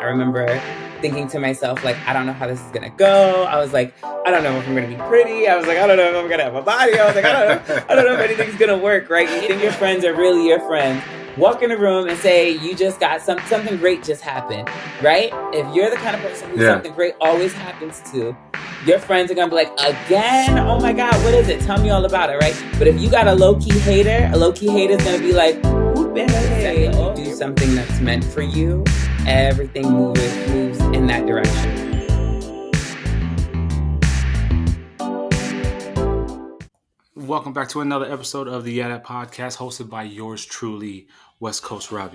I remember thinking to myself, like, I don't know how this is going to go. I was like, I don't know if I'm going to be pretty. I was like, I don't know if I'm going to have a body. I was like, I don't know if anything's going to work, right? You think your friends are really your friends. Walk in the room and say, you just got something great just happened, right? If you're the kind of person who something great always happens to, your friends are going to be like, again? Oh my God, what is it? Tell me all about it, right? But if you got a low-key hater is going to be like, hey, you do something that's meant for you, everything moves in that direction. Welcome back to another episode of the YeahDat podcast, hosted by yours truly, Westcoast Rob.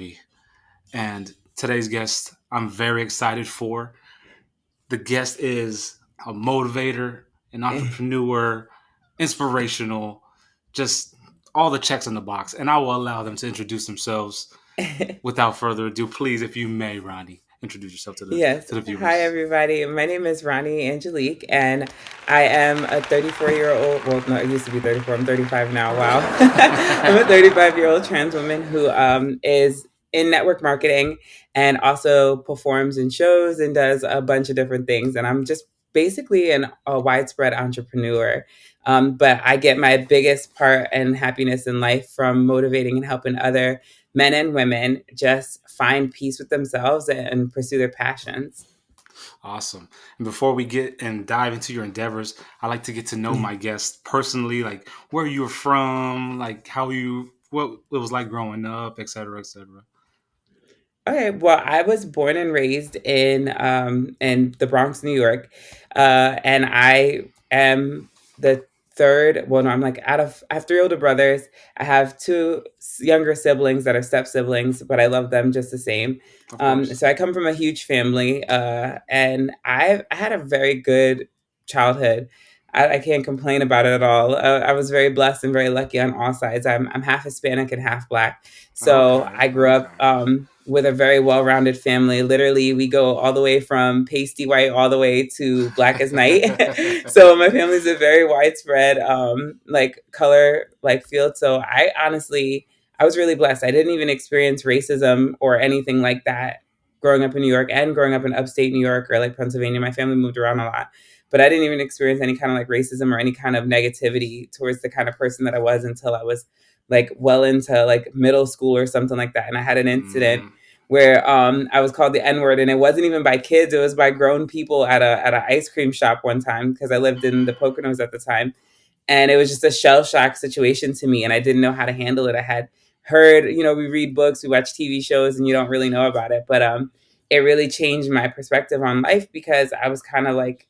And today's guest, I'm very excited for. The guest is a motivator, an entrepreneur, inspirational, just all the checks in the box. And I will allow them to introduce themselves. Without further ado, please, if you may, Ronnie, introduce yourself to the viewers. Hi, everybody. My name is Ronnie Angelique, and I am a 34-year-old. Well, no, I used to be 34. I'm 35 now. Wow. I'm a 35-year-old trans woman who is in network marketing and also performs in shows and does a bunch of different things. And I'm just basically a widespread entrepreneur. But I get my biggest part and happiness in life from motivating and helping other men and women just find peace with themselves and pursue their passions. Awesome. And before we get and dive into your endeavors, I like to get to know my guests personally, like where you were from, like what it was like growing up, et cetera, et cetera. Okay, well, I was born and raised in the Bronx, New York, and I am the third. Well, no, I have three older brothers. I have two younger siblings that are step siblings, but I love them just the same. So I come from a huge family, and I had a very good childhood. I can't complain about it at all. I was very blessed and very lucky on all sides. I'm half Hispanic and half Black, so I grew up with a very well-rounded family. Literally, we go all the way from pasty white all the way to black as night. So my family's a very widespread color field. So I was really blessed. I didn't even experience racism or anything like that growing up in New York and growing up in upstate New York or like Pennsylvania. My family moved around a lot. But I didn't even experience any kind of like racism or any kind of negativity towards the kind of person that I was until I was like well into like middle school or something like that. And I had an incident where I was called the N-word, and it wasn't even by kids. It was by grown people at an ice cream shop one time because I lived in the Poconos at the time. And it was just a shell shock situation to me, and I didn't know how to handle it. I had heard, we read books, we watch TV shows, and you don't really know about it. But it really changed my perspective on life because I was kind of like,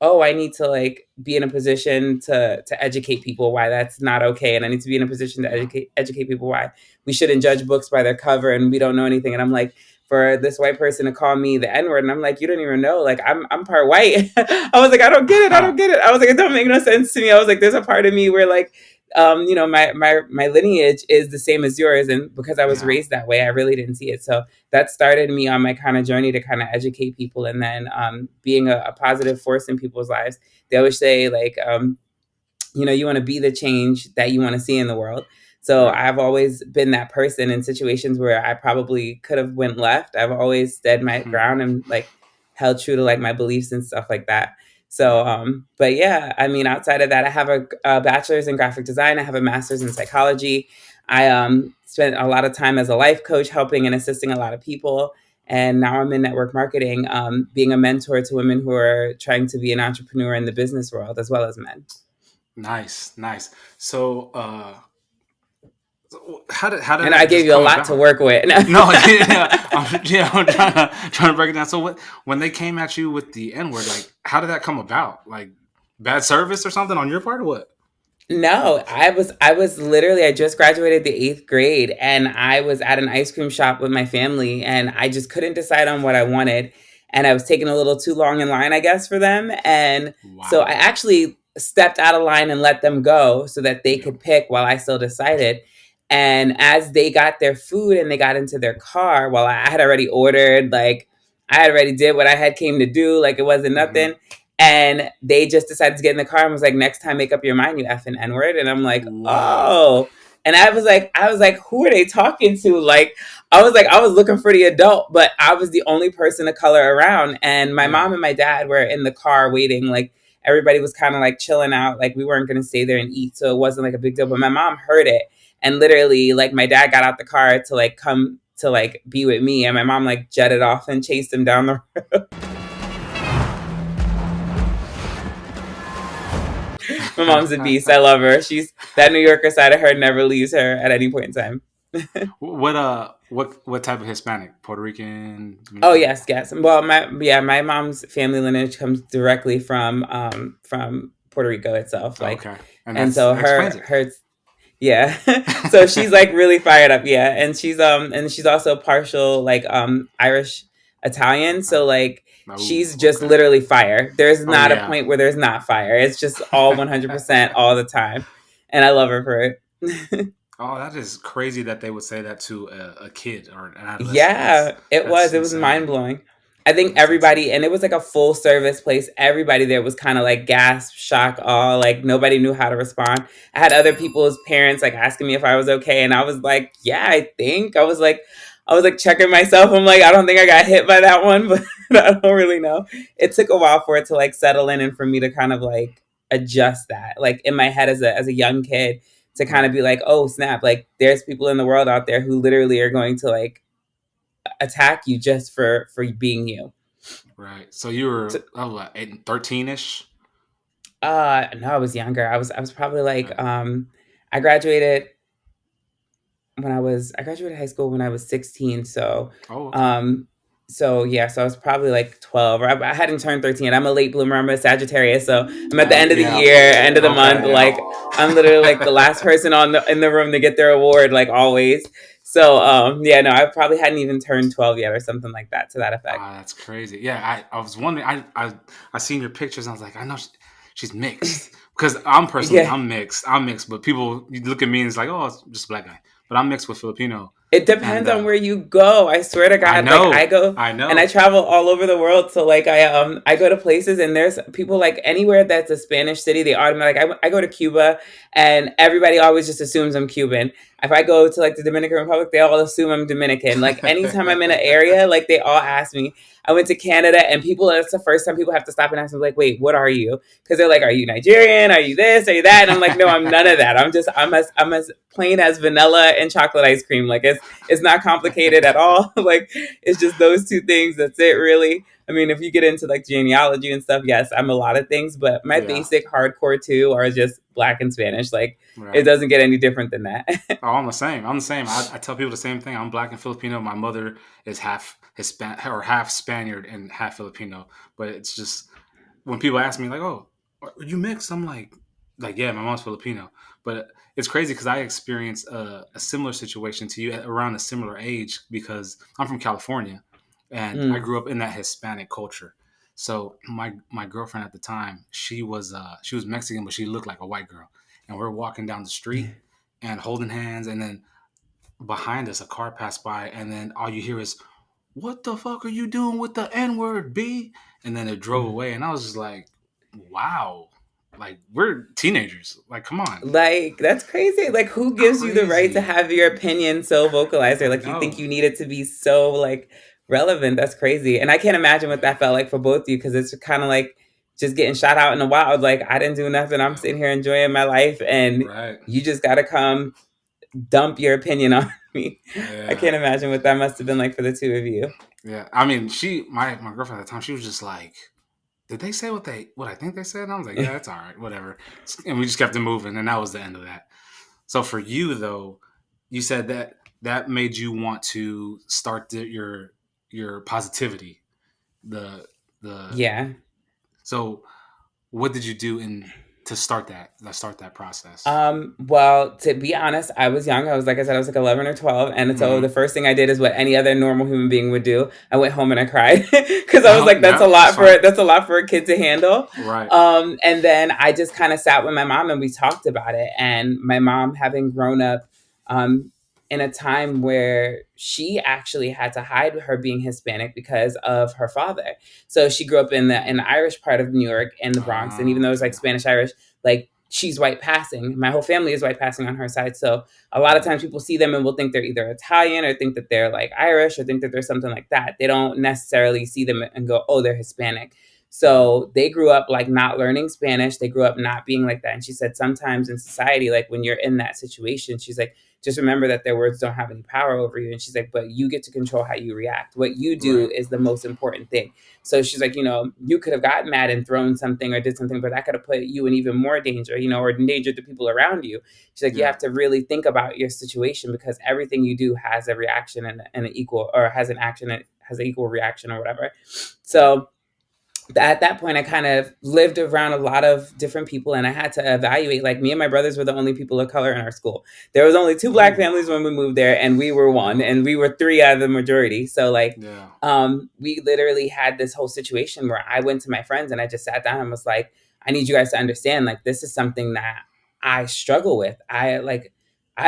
oh, I need to like be in a position to educate people why that's not okay. And I need to be in a position to educate people why we shouldn't judge books by their cover and we don't know anything. And I'm like, for this white person to call me the N-word, and I'm like, you don't even know, like I'm part white. I was like, I don't get it. I was like, it don't make no sense to me. I was like, there's a part of me where like, my lineage is the same as yours. And because I was raised that way, I really didn't see it. So that started me on my kind of journey to kind of educate people. And then being a positive force in people's lives. They always say like, you want to be the change that you want to see in the world. So I've always been that person in situations where I probably could have went left. I've always stood my ground and like held true to like my beliefs and stuff like that. So, but yeah, I mean, outside of that, I have a bachelor's in graphic design. I have a master's in psychology. I spent a lot of time as a life coach, helping and assisting a lot of people. And now I'm in network marketing, being a mentor to women who are trying to be an entrepreneur in the business world, as well as men. Nice. So, how did and I gave you a lot to work with. I'm trying to break it down. So when they came at you with the N-word, like how did that come about? Like bad service or something on your part, or what? No, I was literally, I just graduated the 8th grade and I was at an ice cream shop with my family and I just couldn't decide on what I wanted. And I was taking a little too long in line, I guess, for them. And so I actually stepped out of line and let them go so that they could pick while I still decided. And as they got their food and they got into their car, while I had already ordered, like I had already did what I had came to do, like it wasn't nothing. And they just decided to get in the car and was like, next time, make up your mind, you effing N-word. And I'm like, oh. And I was like, who are they talking to? Like, I was looking for the adult, but I was the only person of color around. And my Yeah. mom and my dad were in the car waiting. Like, everybody was kind of like chilling out. Like, we weren't going to stay there and eat. So it wasn't like a big deal. But my mom heard it. And literally, like, my dad got out the car to like come to like be with me. And my mom like jetted off and chased him down the My mom's a beast. I love her. She's that New Yorker side of her never leaves her at any point in time. What type of Hispanic? Puerto Rican, Oh Dominican? yes, yes. Well, my mom's family lineage comes directly from Puerto Rico itself. Oh, Like, okay, and and so that explains it. her yeah. So she's like really fired up. Yeah, and she's also partial like Irish Italian. So like Oh, she's just okay. literally fire. There's Oh not a yeah. point where there's not fire. It's just all 100% all the time, and I love her for it. Oh, that is crazy that they would say that to a kid or an adolescent. Yeah, it That's was. It was mind insane. blowing. I think That's everybody, insane. and it was like a full service place. Everybody there was kind of like gasp, shock, awe. Like nobody knew how to respond. I had other people's parents like asking me if I was okay, and I was like, "Yeah, I think." I was like checking myself. I'm like, I don't think I got hit by that one, but I don't really know. It took a while for it to like settle in and for me to kind of like adjust that, like in my head as a young kid, to kind Right. of be like, "Oh snap!" Like there's people in the world out there who literally are going to like attack you just for being you. Right. So you So, were what, 13 ish? no, I was younger. I was probably like Okay. I graduated I graduated high school when I was 16. So Oh, okay. um so yeah, so I was probably like 12 or I hadn't turned 13. I'm a late bloomer. I'm a Sagittarius. So I'm at the end of the Yeah. year, end of the month. Okay. Yeah. Like I'm literally like the last person in the room to get their award, like always. So yeah, no, I probably hadn't even turned 12 yet or something like that to that effect. Ah, that's crazy. Yeah, I was wondering. I seen your pictures. And I was like, I know she's mixed because Yeah. I'm mixed. I'm mixed, but people you look at me and it's like, oh, it's just a black guy. But I'm mixed with Filipino, It and depends on where you go. I swear to God, like I I know, travel all over the world. So like I go to places and there's people like anywhere that's a Spanish city, they automatically I go to Cuba and everybody always just assumes I'm Cuban. If I go to like the Dominican Republic, they all assume I'm Dominican. Like anytime I'm in an area, like they all ask me. I went to Canada and people that's the first time people have to stop and ask me like, "Wait, what are you?" Because they're like, "Are you Nigerian? Are you this? Are you that?" And I'm like, "No, I'm none of that. I'm as plain as vanilla and chocolate ice cream. Like it's not complicated at all. Like it's just those two things. That's it, really. I mean, if you get into like genealogy and stuff, yes, I'm a lot of things, but my yeah, basic hardcore two are just black and Spanish. Like it right. doesn't get any different than that. Oh, I'm the same. I'm the same. I tell people the same thing. I'm black and Filipino. My mother is half Hispan or half Spaniard and half Filipino. But it's just when people ask me like, "Oh, are you mixed?" I'm like yeah, my mom's Filipino. But it's crazy because I experienced a similar situation to you at around a similar age because I'm from California and I Mm. grew up in that Hispanic culture. So my girlfriend at the time, she was Mexican, but she looked like a white girl. And we're walking down the street and holding hands, and then behind us a car passed by, and then all you hear is, "What the fuck are you doing with the N word, B?" And then it drove away, and I was just like, "Wow, like we're teenagers. Like, come on, Like that's crazy. Like who gives you the right to crazy." have your opinion so vocalized or I like you think know, you need it to be so like relevant? That's crazy. And I can't imagine what yeah, that felt like for both of you because it's kind of like just getting shot out in the wild. Like I didn't do nothing. I'm yeah, sitting here enjoying my life and right, you just got to come dump your opinion on me. I yeah, can't imagine what that must have been like for the two of you. yeah. I mean, my girlfriend at the time, she was just like, "Did they say what I think they said?" And I was like, "Yeah, it's all right, whatever." And we just kept it moving, and that was the end of that. So for you though, you said that that made you want to start your positivity. The the Yeah. so what did you do in to start that process? Well, to be honest, I was young. I was like I said, I was like 11 or 12. And so the Hmm. first thing I did is what any other normal human being would do. I went home and I cried because I was Oh, like, no, it's fine. that's a lot for a kid to handle. Right. And then I just kind of sat with my mom and we talked about it. And my mom, having grown up um, in a time where she actually had to hide her being Hispanic because of her father. So she grew up in the Irish part of New York in the Bronx. And even though it was Okay. like Spanish Irish, like she's white passing. My whole family is white passing on her side. So a lot of Right. times people see them and will think they're either Italian or think that they're like Irish or think that they're something like that. They don't necessarily see them and go, oh, they're Hispanic. Mm-hmm. So they grew up like not learning Spanish. They grew up not being like that. And she said sometimes in society, like when you're in that situation, she's like, just remember that their words don't have any power over you. And she's like, but you get to control how you react. What you do Right. is the most important thing. So she's like, you could have gotten mad and thrown something or did something, but that could have put you in even more danger, or endangered the people around you. She's like, you Yeah. have to really think about your situation because everything you do has a reaction and an equal, or has an action that has an equal reaction or whatever. So at that point, I kind of lived around a lot of different people, and I had to evaluate. Like me and my brothers were the only people of color in our school. There was only two black Oh. families when we moved there, and we were one, Wow. and we were three out of the majority. So like, Yeah. we literally had this whole situation where I went to my friends and I just sat down and was like, I need you guys to understand, like, this is something that I struggle with. I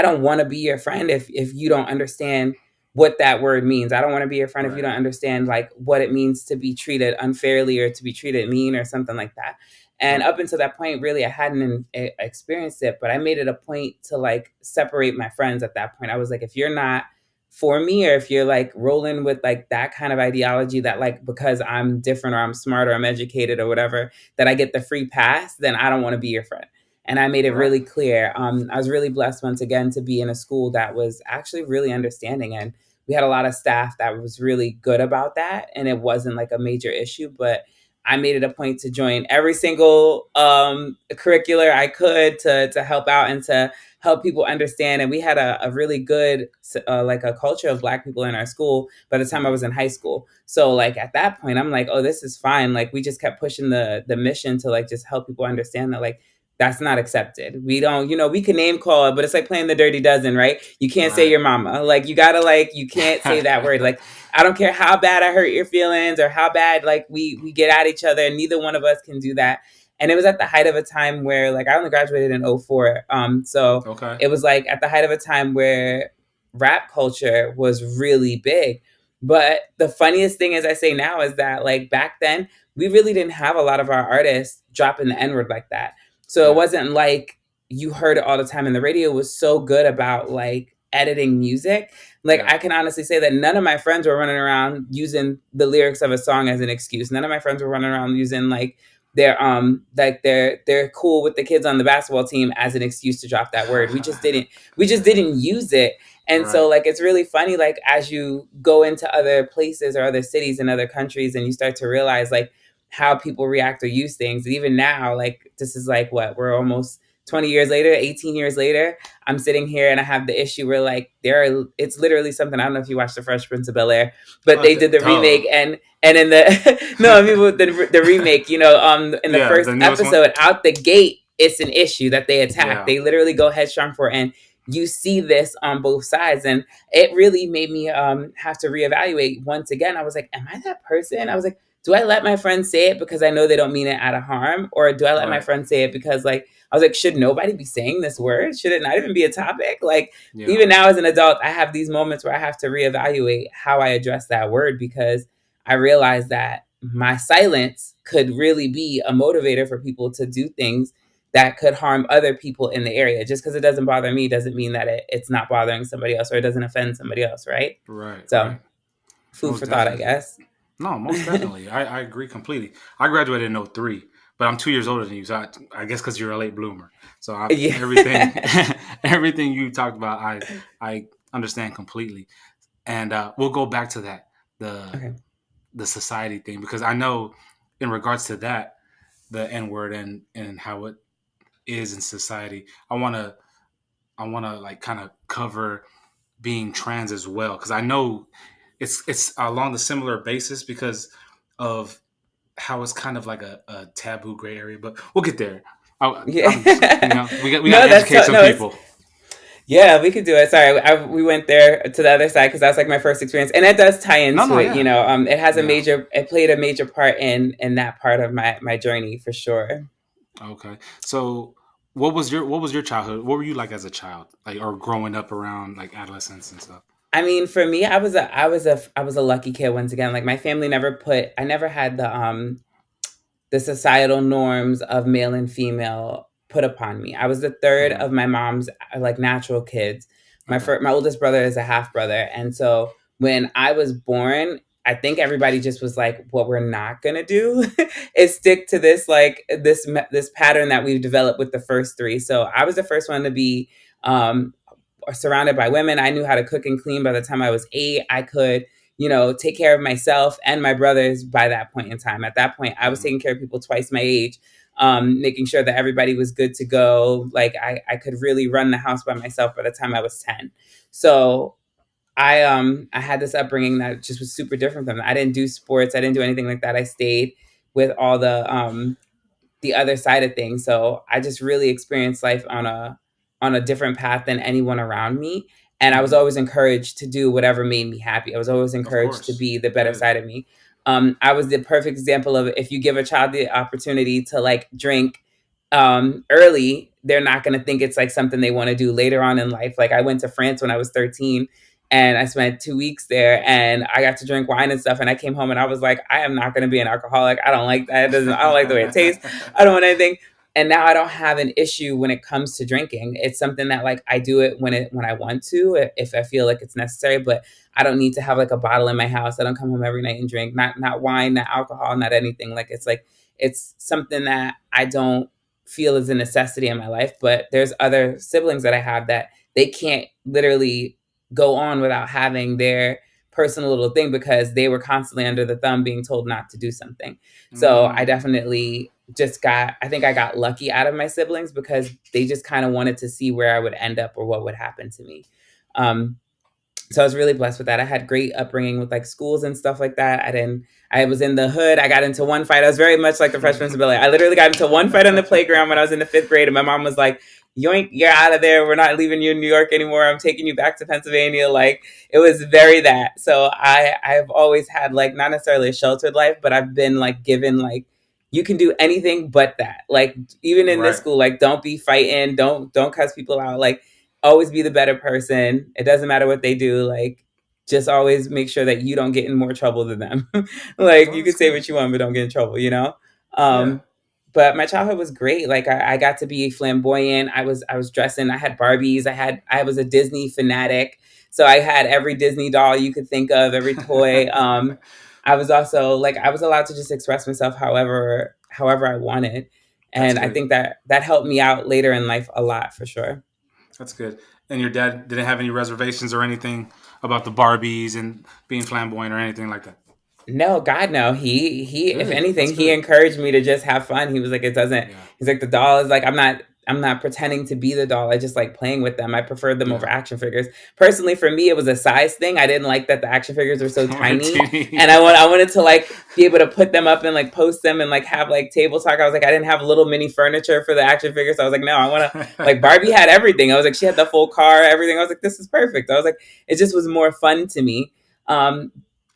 don't want to be your friend if you don't understand what that word means. I don't want to be your friend if you Right. don't understand like what it means to be treated unfairly or to be treated mean or something like that. And Right. up until that point, really, I hadn't experienced it, but I made it a point to like separate my friends at that point. I was like, if you're not for me, or if you're like rolling with like that kind of ideology that like because I'm different or I'm smart or I'm educated or whatever, that I get the free pass, then I don't want to be your friend. And I made it Right. really clear. I was really blessed once again to be in a school that was actually really understanding, and we had a lot of staff that was really good about that, and it wasn't like a major issue. But I made it a point to join every single curricular I could to help out and to help people understand. And we had a really good like a culture of black people in our school by the time I Mm-hmm. was in high school. So like at that point, I'm like, oh, this is fine. Like we just kept pushing the mission to like just help people understand that like that's not accepted. We don't, we can name call it, but it's like playing the dirty dozen, right? You can't say Right. your mama. Like you gotta like you can't say that word. Like I don't care how bad I hurt your feelings or how bad like we get at each other. Neither one of us can do that. And it was at the height of a time where like I only graduated in '04. So Okay. it was like at the height of a time where rap culture was really big. But the funniest thing, as I say now, is that like back then, we really didn't have a lot of our artists dropping the N word like that. So it Yeah. wasn't like you heard it all the time. And the radio was so good about like editing music. Like Yeah. I can honestly say that none of my friends were running around using the lyrics of a song as an excuse. None of my friends were running around using they're cool with the kids on the basketball team as an excuse to drop that word. We just didn't use it. And so Right. like it's really funny like as you go into other places or other cities and other countries and you start to realize like how people react or use things. And even now, like this is like what we're almost 20 years later, 18 years later, I'm sitting here and I have the issue where like it's literally something. I don't know if you watched The Fresh Prince of Bel-Air, but they did the Duh. remake and in the no, I mean with the remake, in the Yeah. first The newest one. episode out the gate, it's an issue that they attack. Yeah. They literally go headstrong for it, and you see this on both sides, and it really made me have to reevaluate once again. I was like, am I that person? I was like, do I let my friends say it because I know they don't mean it out of harm, or do I let my Right. friends say it because like I was like, should nobody be saying this word? Should it not even be a topic? Like Yeah. even now as an adult, I have these moments where I have to reevaluate how I address that word because I realize that my silence could really be a motivator for people to do things that could harm other people in the area. Just because it doesn't bother me doesn't mean that it's not bothering somebody else or it doesn't offend somebody else, right? Right. So, Right. food Most for thought, I definitely. guess. No, most definitely. I agree completely. I graduated in '03, but I'm 2 years older than you. So I guess because you're a late bloomer. So everything Yeah. everything you talked about, I understand completely. And we'll go back to that the Okay. the society thing because I know in regards to that the N word and how it is in society. I want to like kind of cover being trans as well because I know it's along the similar basis because of how it's kind of like a taboo gray area, but we'll get there. I'm just, Yeah. we got No, to educate some no, it's people. yeah, we could do it. Sorry, we went there to the other side because that's like my first experience, and it does tie No, into no, it. yeah, yeah. It played a major part in that part of my journey for sure. Okay, so what was your childhood? What were you like as a child, like or growing up around like adolescence and stuff? I mean, for me, I was a lucky kid once again. Like my family I never had the societal norms of male and female put upon me. I was the third Mm-hmm. of my mom's like natural kids. Okay. My oldest brother is a half brother, and so when I was born, I think everybody just was like, what we're not gonna do is stick to this like this pattern that we've developed with the first three. So I was the first one to be um, surrounded by women. I knew how to cook and clean by the time I was 8. I could, take care of myself and my brothers by that point in time. At that point, I was Mm-hmm. taking care of people twice my age, making sure that everybody was good to go. Like I could really run the house by myself by the time I was 10. So I had this upbringing that just was super different from that. I didn't do sports. I didn't do anything like that. I stayed with all the other side of things. So I just really experienced life on a different path than anyone around me. And I was Mm-hmm. always encouraged to do whatever made me happy. I was always Of encouraged to course. be the better Good. side of me. I was the perfect example of if you give a child the opportunity to like drink early, they're not going to think it's like something they want to do later on in life. Like I went to France when I was 13 and I spent 2 weeks there and I got to drink wine and stuff. And I came home and I was like, I am not going to be an alcoholic. I don't like that. I don't like the way it tastes. I don't want anything. And now I don't have an issue when it comes to drinking. It's something that like I do it when I want to, if I feel like it's necessary, but I don't need to have like a bottle in my house. I don't come home every night and drink, not wine, not alcohol, not anything. Like it's something that I don't feel is a necessity in my life. But there's other siblings that I have that they can't literally go on without having their personal little thing because they were constantly under the thumb being told not to do something. So I Mm. definitely I think I got lucky out of my siblings because they just kind of wanted to see where I would end up or what would happen to me. Um, so I was really blessed with that. I had great upbringing with like schools and stuff like that. I was in the hood. I got into one fight. I was very much like the Fresh Prince of Bel-Air. I literally got into one fight on the playground when I was in the 5th grade, and my mom was like, "Yoink, you're out of there. We're not leaving you in New York anymore. I'm taking you back to Pennsylvania." Like it was very that. So I've always had like not necessarily a sheltered life, but I've been like given like you can do anything but that. Like even in this Right. school, like don't be fighting, don't cuss people out. Like always be the better person. It doesn't matter what they do. Like, just always make sure that you don't get in more trouble than them. Like, Oh, you that's can say good. what you want, but don't get in trouble, you know? Yeah. Um, but my childhood was great. Like, I got to be flamboyant. I was dressing. I had Barbies. I was a Disney fanatic. So I had every Disney doll you could think of, every toy. I was also like, I was allowed to just express myself however I wanted. That's And I good. think that helped me out later in life a lot for sure. That's good. And your dad didn't have any reservations or anything about the Barbies and being flamboyant or anything like that. No, God, no. He. If Good. That's anything, he good. encouraged me to just have fun. He was like, it doesn't. Yeah. He's like, the doll is like, I'm not pretending to be the doll. I just like playing with them. I preferred them over Yeah. action figures. Personally, for me, it was a size thing. I didn't like that the action figures were so We're tiny, teeny. and I wanted to like be able to put them up and like post them and like have like table talk. I was like, I didn't have little mini furniture for the action figures. So I was like, no, I want to like Barbie had everything. I was like, she had the full car, everything. I was like, this is perfect. I was like, it just was more fun to me. Um,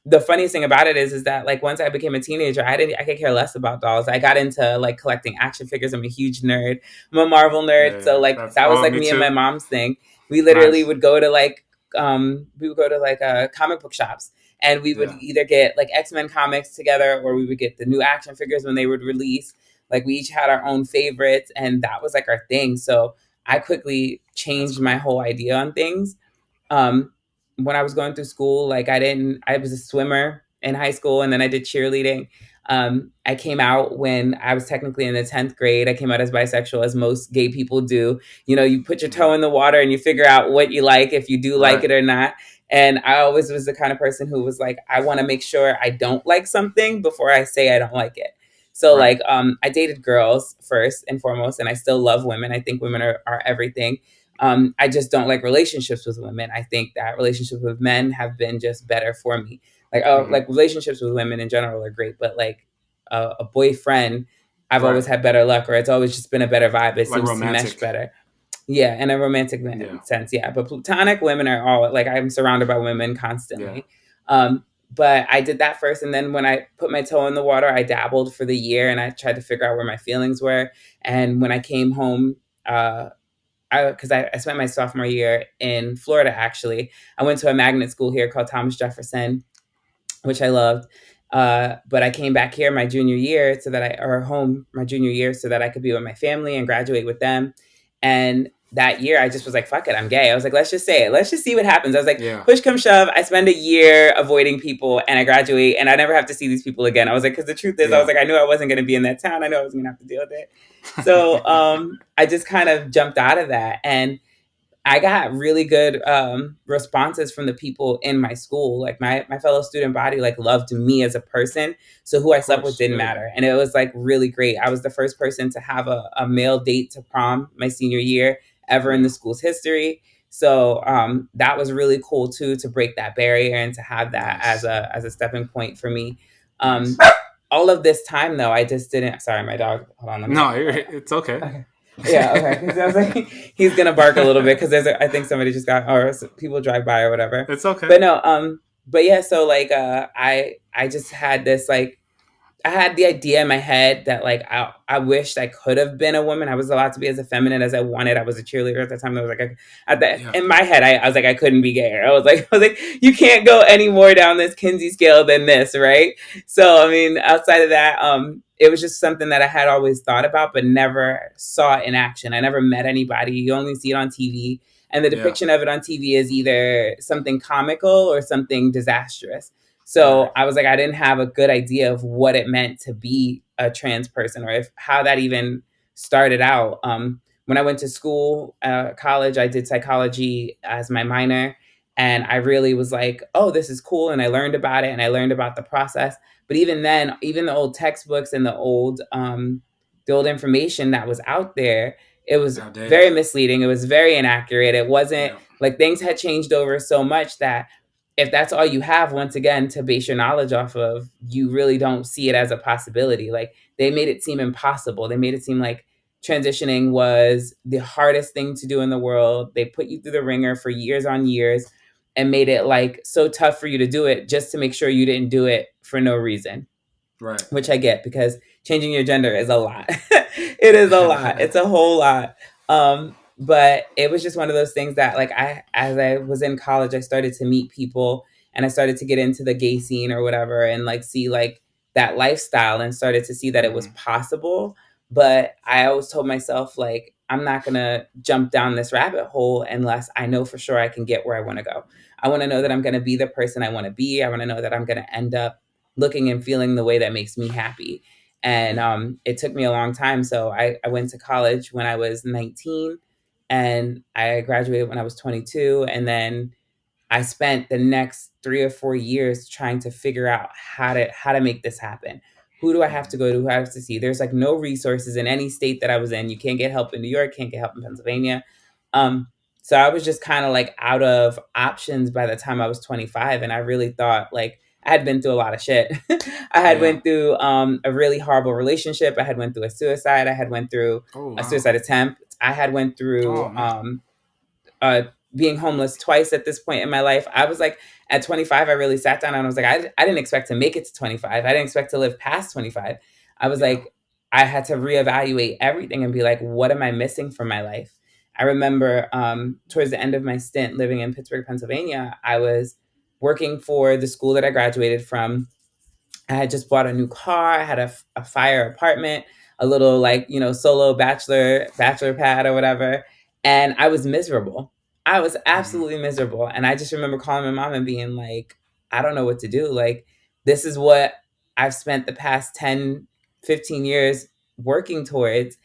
the funniest thing about it is that like once I became a teenager, I could care less about dolls. I got into like collecting action figures. I'm a huge nerd. I'm a Marvel nerd. So Yeah. like That's that was like me me and my too. mom's thing. We literally Nice. would go to like we would go to like comic book shops and we would Yeah. either get like X-Men comics together or we would get the new action figures when they would release. Like we each had our own favorites and that was like our thing. So I quickly That's changed my cool. whole idea on things. um, when I was going through school, like I was a swimmer in high school and then I did cheerleading. I came out when I was technically in the 10th grade. I came out as bisexual, as most gay people do. You know, you put your toe Yeah. in the water and you figure out what you like, if you do like Right. it or not. And I always was the kind of person who was like, I want to make sure I don't like something before I say I don't like it. So Right. like I dated girls first and foremost, and I still love women. I think women are everything. I just don't like relationships with women. I think that relationships with men have been just better for me. Hmm. Like relationships with women in general are great, but like a boyfriend, I've always Right. had better luck, or it's always just been a better vibe. It Like seems to mesh romantic. better. Yeah, in a romantic Yeah. sense, yeah. But platonic women are all like I'm surrounded by women Yeah. constantly. But I did that first, and then when I put my toe in the water, I dabbled for the year, and I tried to figure out where my feelings were. And when I came home, I spent my sophomore year in Florida. Actually, I went to a magnet school here called Thomas Jefferson, which I loved. But I came back here my junior year or home my junior year so that I could be with my family and graduate with them. And that year I just was like, fuck it, I'm gay. I was like, let's just say it. Let's just see what happens. I was like, Yeah. push come shove. I spend a year avoiding people and I graduate and I never have to see these people again. I was like, because the truth is, I was Yeah. like, I knew I wasn't going to be in that town. I knew I was going to have to deal with it. So I just kind of jumped out of that. And I got really good responses from the people in my school. Like my fellow student body like loved me as a person. So who I Of slept with course. didn't Good. matter. And it was like really great. I was the first person to have a male date to prom my senior year ever in Yeah. the school's history. So that was really cool too, to break that barrier and to have that Nice. as a stepping point for me. Nice. All of this time though, I just didn't. Sorry, my dog. Hold on, let me. No, it's okay. Okay. Yeah, okay. Because I was like, he's gonna bark a little bit because I think somebody just got, or people drive by or whatever. It's okay. But no, but yeah. So like, I just had this like, I had the idea in my head that like I wished I could have been a woman. I was allowed to be as feminine as I wanted. I was a cheerleader at the time. I was like, Yeah. in my head, I was like, I couldn't be gay. I was like, you can't go any more down this Kinsey scale than this, right? So I mean, outside of that, it was just something that I had always thought about, but never saw it in action. I never met anybody. You only see it on TV, and the Yeah. depiction of it on TV is either something comical or something disastrous. Right. So I was like, I didn't have a good idea of what it meant to be a trans person or if how that even started out. When I went to school, college, I did psychology as my minor. And I really was like, oh, this is cool. And I learned about it and I learned about the process. But even then, even the old textbooks and the old information that was out there, it was Outdated. very misleading. It was very inaccurate. It wasn't Yeah. like things had changed over so much that if that's all you have, once again, to base your knowledge off of, you really don't see it as a possibility. Like they made it seem impossible. They made it seem like transitioning was the hardest thing to do in the world. They put you through the ringer for years on years and made it like so tough for you to do it just to make sure you didn't do it for no reason, Right. which I get because changing your gender is a lot. It is a lot. It's a whole lot. But it was just one of those things that like as I was in college, I started to meet people and I started to get into the gay scene or whatever and like see like that lifestyle and started to see that it was Hmm. possible. But I always told myself like I'm not gonna jump down this rabbit hole unless I know for sure I can get where I want to go. I want to know that I'm going to be the person I want to be. I want to know that I'm going to end up looking and feeling the way that makes me happy. And it took me a long time. So I went to college when I was 19 and I graduated when I was 22. And then I spent the next 3 or 4 years trying to figure out how to make this happen. Who do I have to Hmm. go to? Who I have to see? There's like no resources in any state that I was in. You can't get help in New York, can't get help in Pennsylvania. Um, so I was just kind of like out of options by the time I was 25, and I really thought like I had been through a lot of shit. I had Yeah. went through a really horrible relationship. I had went through a suicide. I had went through Oh a wow. suicide attempt. I had went Oh through man. uh, being homeless twice at this point in my life. I was like, at 25, I really sat down and I was like, I didn't expect to make it to 25. I didn't expect to live past 25. I was Yeah. like, I had to reevaluate everything and be like, what am I missing from my life? I remember towards the end of my stint living in Pittsburgh, Pennsylvania, I was working for the school that I graduated from. I had just bought a new car. I had a fire apartment, a little like, solo bachelor pad or whatever. And I was miserable. I was Hmm. absolutely miserable. And I just remember calling my mom and being like, I don't know what to do. Like, this is what I've spent the past 10, 15 years working towards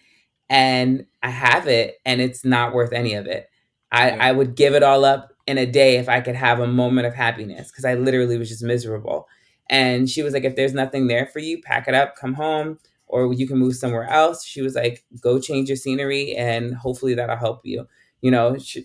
and I have it and it's not worth any of it. Yeah. I would give it all up in a day if I could have a moment of happiness because I literally was just miserable. And she was like, if there's nothing there for you, pack it up, come home, or you can move somewhere else. She was like, go change your scenery and hopefully that'll help you.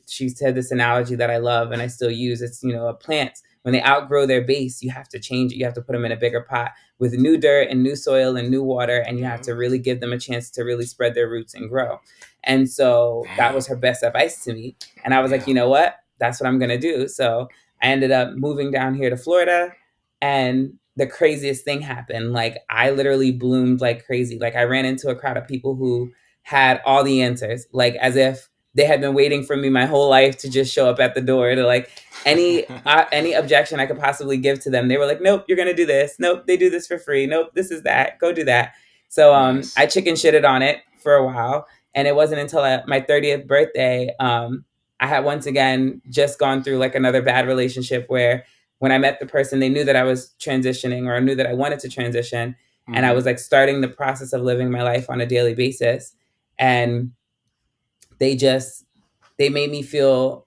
She said this analogy that I love and I still use. It's, a plant, when they outgrow their base, you have to change it. You have to put them in a bigger pot with new dirt and new soil and new water, and you have Yeah. to really give them a chance to really spread their roots and grow. And so that Damn. was her best advice to me. And I was like, Yeah. you know what? That's what I'm going to do. So I ended up moving down here to Florida, and the craziest thing happened. Like, I literally bloomed like crazy. Like, I ran into a crowd of people who had all the answers, like, as if they had been waiting for me my whole life to just show up at the door to like any objection I could possibly give to them. They were like, nope, you're gonna do this. Nope, they do this for free. Nope, this is that. Go do that. So I Nice. chicken shitted on it for a while, and it wasn't until my 30th birthday I had once again just gone through like another bad relationship where when I met the person, they knew that I was transitioning or knew that I wanted to transition, and I Mm-hmm. was like starting the process of living my life on a daily basis, and they just they made me feel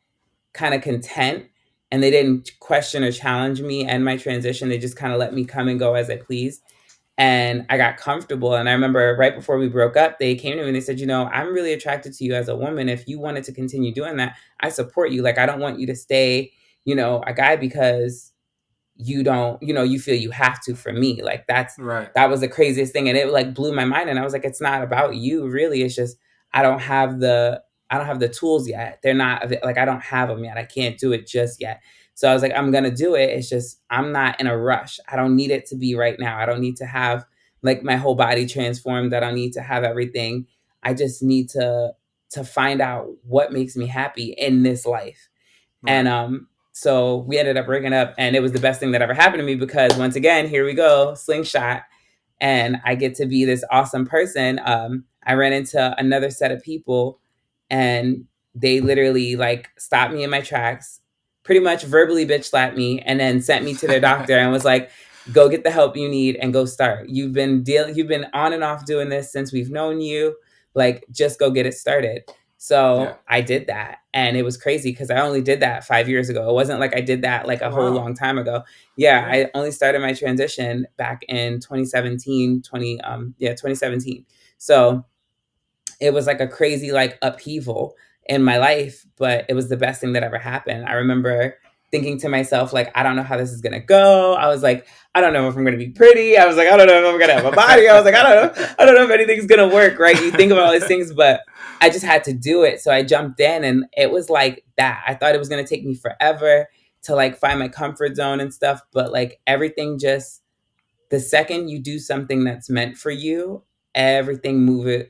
kind of content, and they didn't question or challenge me and my transition. They just kind of let me come and go as I please, and I got comfortable. And I remember right before we broke up, they came to me and they said, I'm really attracted to you as a woman. If you wanted to continue doing that, I support you. Like, I don't want you to stay, a guy because you don't, you feel you have to for me. Like, Right. that was the craziest thing. And it like blew my mind. And I was like, it's not about you really. It's just I don't have the tools yet. They're not like, I don't have them yet. I can't do it just yet. So I was like, I'm gonna do it. It's just I'm not in a rush. I don't need it to be right now. I don't need to have like my whole body transformed. I don't need to have everything. I just need to find out what makes me happy in this life. And Right. so we ended up breaking up, and it was the best thing that ever happened to me because once again, here we go, slingshot, and I get to be this awesome person. I ran into another set of people, and they literally like stopped me in my tracks, pretty much verbally bitch slapped me, and then sent me to their doctor and was like, "Go get the help you need and go start. You've been on and off doing this since we've known you. Like, just go get it started." Yeah. So I did that, and it was crazy because I only did that 5 years ago. It wasn't like I did that like Oh a whole wow. long time ago. Yeah, Yeah. I only started my transition back in 2017, 2017. So it was like a crazy like upheaval in my life, but it was the best thing that ever happened. I remember thinking to myself, like, I don't know how this is gonna go. I was like, I don't know if I'm gonna be pretty. I was like, I don't know if I'm gonna have a body. I was like, I don't know if anything's gonna work, right? You think about all these things, but I just had to do it. So I jumped in, and it was like that. I thought it was gonna take me forever to like find my comfort zone and stuff, but like everything just the second you do something that's meant for you, everything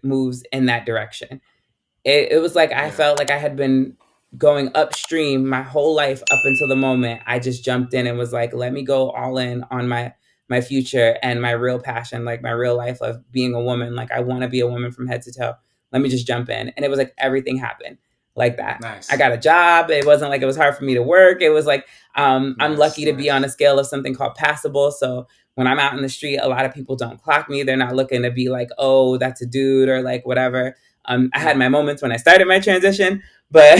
moves in that direction. It was like I Yeah. felt like I had been going upstream my whole life up until the moment I just jumped in and was like, let me go all in on my future and my real passion, like my real life of being a woman. Like, I want to be a woman from head to toe. Let me just jump in. And it was like everything happened like that. I Nice. got a job. It wasn't like it was hard for me to work. It was like I'm Nice. lucky to be on Nice. a scale of something called passable. So when I'm out in the street, a lot of people don't clock me. They're not looking to be like, oh, that's a dude or like whatever. I had Yeah. my moments when I started my transition, but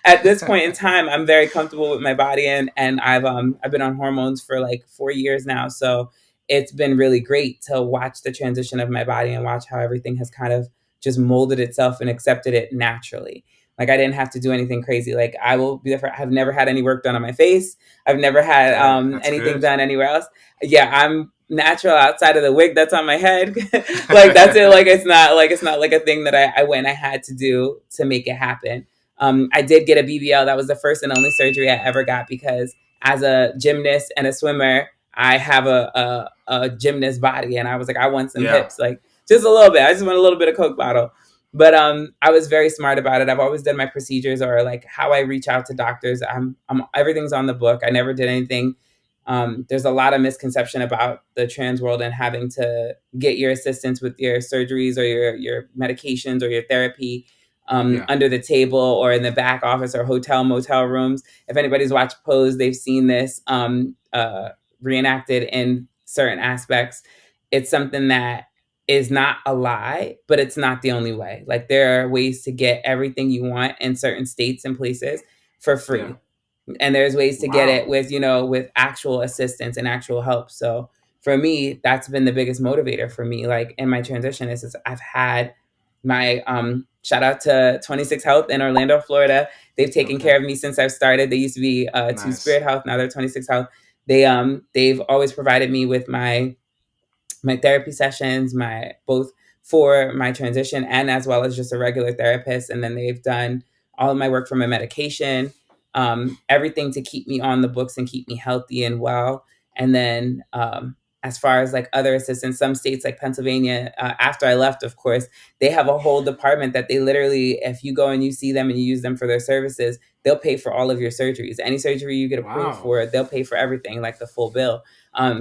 at this point in time, I'm very comfortable with my body, and I've been on hormones for like 4 years now, so it's been really great to watch the transition of my body and watch how everything has kind of just molded itself and accepted it naturally. Like, I didn't have to do anything crazy. Like, I will be different. I've never had any work done on my face. I've never had Okay. That's anything good. done anywhere else. Yeah, I'm natural outside of the wig that's on my head. Like, that's it. Like, it's not like a thing that I went and I had to do to make it happen. I did get a BBL. That was the first and only surgery I ever got because as a gymnast and a swimmer, I have a gymnast body, and I was like, I want some Yeah. hips, like just a little bit. I just want a little bit of Coke bottle. But I was very smart about it. I've always done my procedures or like how I reach out to doctors. I'm everything's on the book. I never did anything. There's a lot of misconception about the trans world and having to get your assistance with your surgeries or your medications or your therapy Yeah. under the table or in the back office or hotel motel rooms. If anybody's watched Pose, they've seen this reenacted in certain aspects. It's something that is not a lie, but it's not the only way. Like, there are ways to get everything you want in certain states and places for Yeah. free, and there's ways to get it Wow. with with actual assistance and actual help. So for me, that's been the biggest motivator for me, like in my transition, is I've had my shout out to 26 Health in Orlando, Florida. They've taken Okay. care of me since I've started. They used to be Two Nice. Spirit Health, now they're 26 Health. They've always provided me with my therapy sessions, my both for my transition and as well as just a regular therapist. And then they've done all of my work for my medication, everything to keep me on the books and keep me healthy and well. And then as far as like other assistance. Some states like Pennsylvania, after I left, of course, they have a whole department that they literally, if you go and you see them and you use them for their services, they'll pay for all of your surgeries. Any surgery you get approved Wow. for, they'll pay for everything, like the full bill.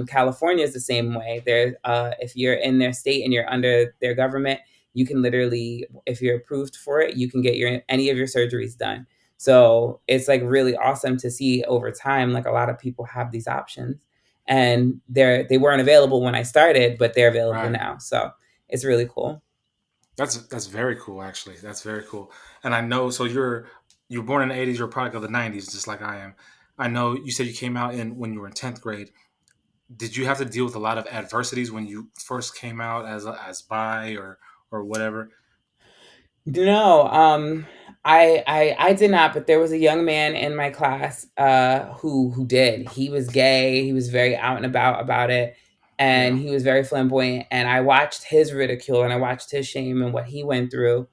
California is the same way. There, if you're in their state and you're under their government, you can literally, if you're approved for it, you can get your any of your surgeries done. So it's like really awesome to see over time, like a lot of people have these options, and they weren't available when I started, but they're available Right. now. So it's really cool. That's very cool, actually. That's very cool. And I know, so you're born in the '80s. You're a product of the '90s, just like I am. I know you said you came out in when you were in 10th grade. Did you have to deal with a lot of adversities when you first came out as bi or whatever? No, I did not, but there was a young man in my class who did. He was gay. He was very out and about it, and Yeah. he was very flamboyant. And I watched his ridicule and I watched his shame and what he went through.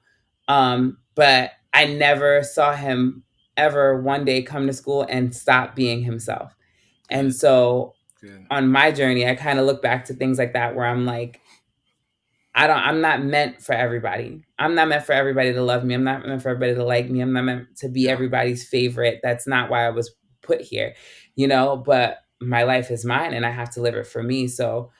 But I never saw him ever one day come to school and stop being himself. And Good. so Good. on my journey, I kind of look back to things like that where I'm like, I'm not meant for everybody. I'm not meant for everybody to love me. I'm not meant for everybody to like me. I'm not meant to be Yeah. everybody's favorite. That's not why I was put here, but my life is mine and I have to live it for me. So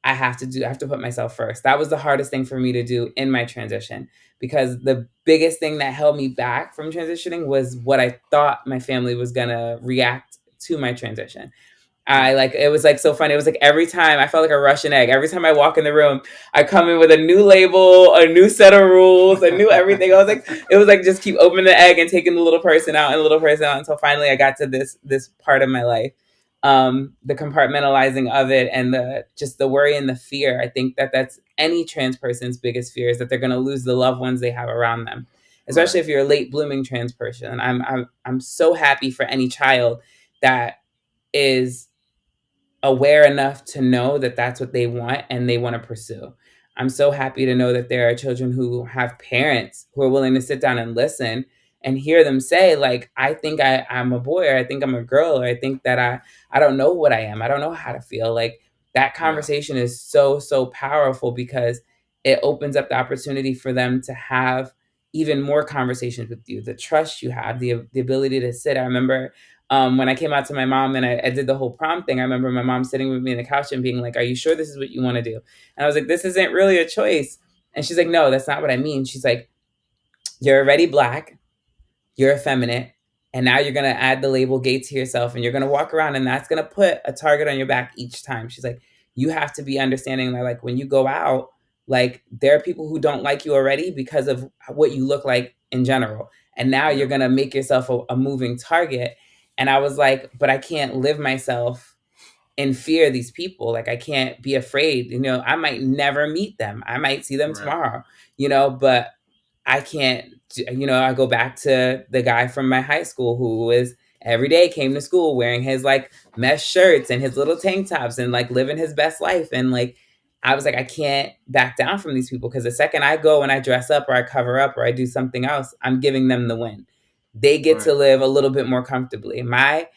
I have to put myself first. That was the hardest thing for me to do in my transition, because the biggest thing that held me back from transitioning was what I thought my family was going to react to my transition. I Right. like it was like so funny. It was like every time I felt like a Russian egg. Every time I walk in the room, I come in with a new label, a new set of rules, a new everything. I was like, it was like just keep opening the egg and taking the little person out and the little person out until finally I got to this part of my life. The compartmentalizing of it and the just the worry and the fear. I think that's any trans person's biggest fear, is that they're going to lose the loved ones they have around them, especially Right. if you're a late blooming trans person. I'm so happy for any child that is aware enough to know that that's what they want and they want to pursue. I'm so happy to know that there are children who have parents who are willing to sit down and listen and hear them say, like, I think I'm a boy, or I think I'm a girl, or I think that I don't know what I am. I don't know how to feel. Like, that Yeah. conversation is so, so powerful because it opens up the opportunity for them to have even more conversations with you, the trust you have, the ability to sit. I remember when I came out to my mom and I did the whole prom thing, I remember my mom sitting with me on the couch and being like, "Are you sure this is what you want to do?" And I was like, "This isn't really a choice." And she's like, "No, that's not what I mean." She's like, "You're already black, you're effeminate, and now you're gonna add the label gay to yourself, and you're gonna walk around, and that's gonna put a target on your back each time." She's like, "You have to be understanding that, like, when you go out, like, there are people who don't like you already because of what you look like in general, and now you're Yep. gonna make yourself a moving target." And I was like, "But I can't live myself in fear of these people. Like, I can't be afraid. I might never meet them. I might see them Right. tomorrow, but I can't, I go back to the guy from my high school who was every day came to school wearing his like mesh shirts and his little tank tops and like living his best life. And like, I was like, I can't back down from these people, because the second I go and I dress up or I cover up or I do something else, I'm giving them the win. They get to Right. live a little bit more comfortably. My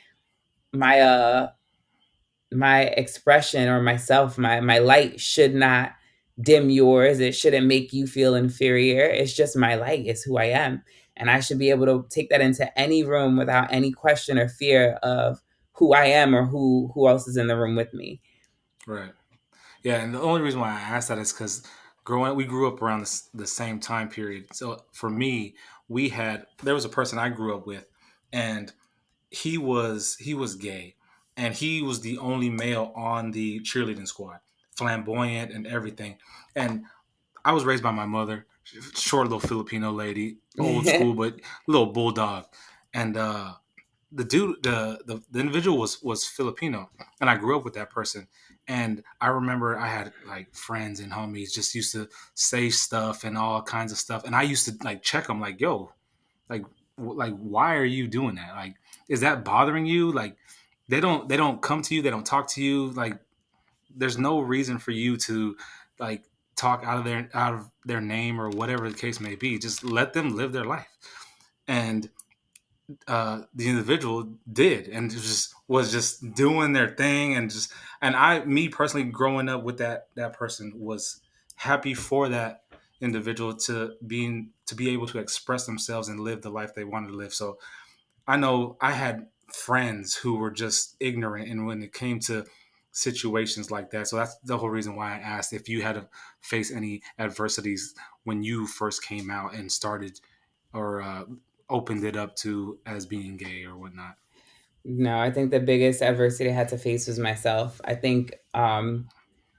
my expression or myself, my light should not dim yours. It shouldn't make you feel inferior. It's just my light. It's who I am. And I should be able to take that into any room without any question or fear of who I am or who else is in the room with me. Right. Yeah, and the only reason why I asked that is because we grew up around the same time period. So for me, there was a person I grew up with, and he was gay, and he was the only male on the cheerleading squad, flamboyant and everything. And I was raised by my mother, short little Filipino lady, old school but little bulldog, and the dude, the individual was Filipino, and I grew up with that person. And I remember I had like friends and homies just used to say stuff and all kinds of stuff, and I used to like check them, like, yo, like, like, why are you doing that? Like, is that bothering you? Like, they don't come to you, they don't talk to you. Like, there's no reason for you to like talk out of their name or whatever the case may be. Just let them live their life. And the individual did, and just was just doing their thing, and just, and I, me personally, growing up with that person, was happy for that individual to be able to express themselves and live the life they wanted to live. So I know I had friends who were just ignorant, and when it came to situations like that, so that's the whole reason why I asked if you had to face any adversities when you first came out and started, or opened it up to as being gay or whatnot. No, I think the biggest adversity I had to face was myself. I think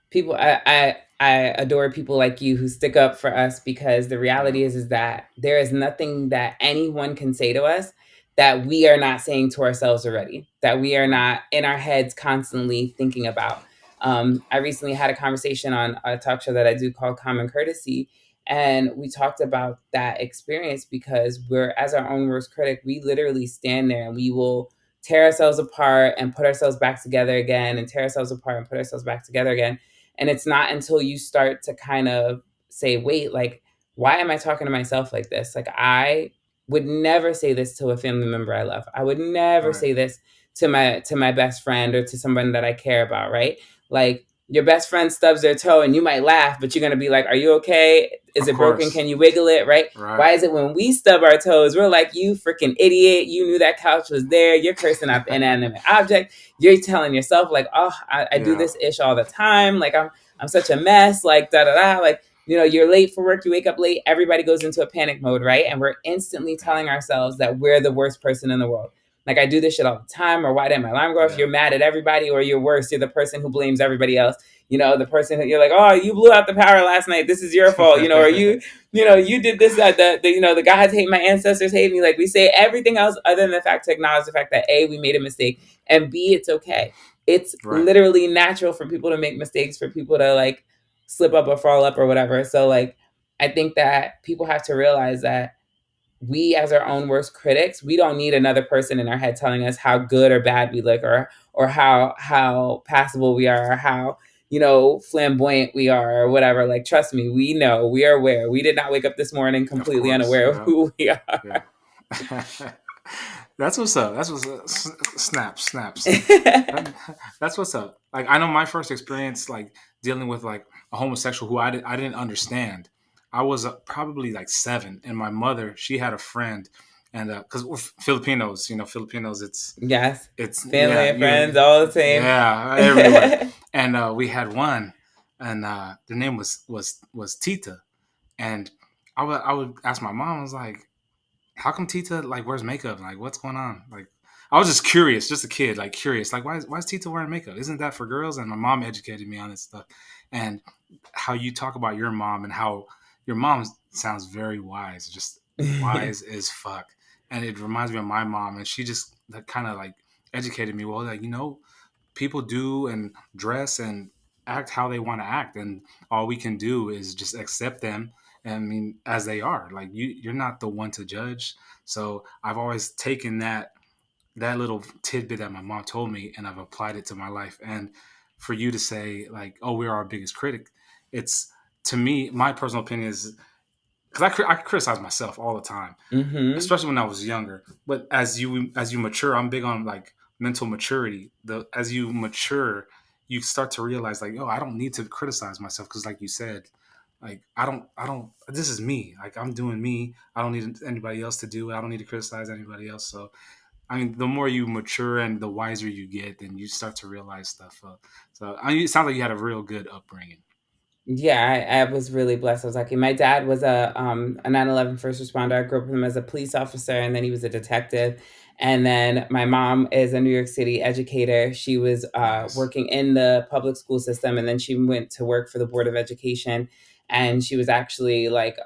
people I adore people like you who stick up for us, because the Yeah, reality is that there is nothing that anyone can say to us that we are not saying to ourselves already, that we are right. not in our heads constantly thinking about. I recently had a conversation on a talk show that I do called Common Courtesy, and we talked about that experience, because we're, as our own worst critic, we literally stand there and we will tear ourselves apart and put ourselves back together again, and tear ourselves apart and put ourselves back together again. And it's not until you start to kind of say, wait, like, why am I talking to myself like this? Like, I would never say this to a family member I love. I would never Right. say this to my best friend or to someone that I care about, right? Like, your best friend stubs their toe and you might laugh, but you're gonna be like, are you okay? Is Of it broken? course. Can you wiggle it? Right? Right. Why is it when we stub our toes, we're like, you freaking idiot, you knew that couch was there, you're cursing out the inanimate object, you're telling yourself like, oh, I do Yeah. this ish all the time, like I'm such a mess, like da da da, like, you know, you're late for work, you wake up late, everybody goes into a panic mode, right? And we're instantly Yeah. telling ourselves that we're the worst person in the world. Like, I do this shit all the time, or why didn't my alarm go off? Yeah. You're mad at everybody, or you're worse, you're the person who blames everybody else. You know, the person who you're like, oh, you blew out the power last night, this is your fault, you know, or you know, you did this, that, the you know, the gods hate, my ancestors hate me. Like, we say everything else other than the fact to acknowledge the fact that A, we made a mistake, and B, it's okay. It's Right. literally natural for people to make mistakes, for people to like slip up or fall up or whatever. So like, I think that people have to realize that we, as our own worst critics, we don't need another person in our head telling us how good or bad we look, or how passable we are, or how, you know, flamboyant we are, or whatever. Like, trust me, we know, we are aware. We did not wake up this morning Of completely course. unaware of Yeah. who we are. Yeah. That's what's up. That's what's up. Snaps, snaps. That, that's what's up. Like, I know my first experience, like dealing with like a homosexual who I didn't understand. I was probably like 7, and my mother, she had a friend, and because we're Filipinos, you know, Filipinos, Yes, it's family yeah, and friends, you, all the same. yeah, everywhere. And we had one, and the name was Tita, and I would ask my mom, I was like, how come Tita like wears makeup? Like, what's going on? Like, I was just curious, just a kid, like curious, like why is Tita wearing makeup? Isn't that for girls? And my mom educated me on this stuff, and how you talk about your mom, and how your mom sounds very wise, just wise as fuck. And it reminds me of my mom, and she just like, kind of like educated me. Well, like, people do and dress and act how they want to act, and all we can do is just accept them. And I mean, as they are, like, you're not the one to judge. So I've always taken that little tidbit that my mom told me, and I've applied it to my life. And for you to say like, oh, we're our biggest critic, it's, to me, my personal opinion is, because I criticize myself all the time, Mm-hmm. especially when I was younger. But as you mature, I'm big on like mental maturity. The As you mature, you start to realize like, oh, I don't need to criticize myself, because like you said, like, I don't. This is me. Like, I'm doing me. I don't need anybody else to do it. I don't need to criticize anybody else. So I mean, the more you mature and the wiser you get, then you start to realize stuff. So I mean, it sounds like you had a real good upbringing. Yeah, I was really blessed. I was lucky. My dad was a 9/11 first responder. I grew up with him as a police officer, and then he was a detective. And then my mom is a New York City educator. She was Nice. working in the public school system, and then she went to work for the Board of Education. And she was actually like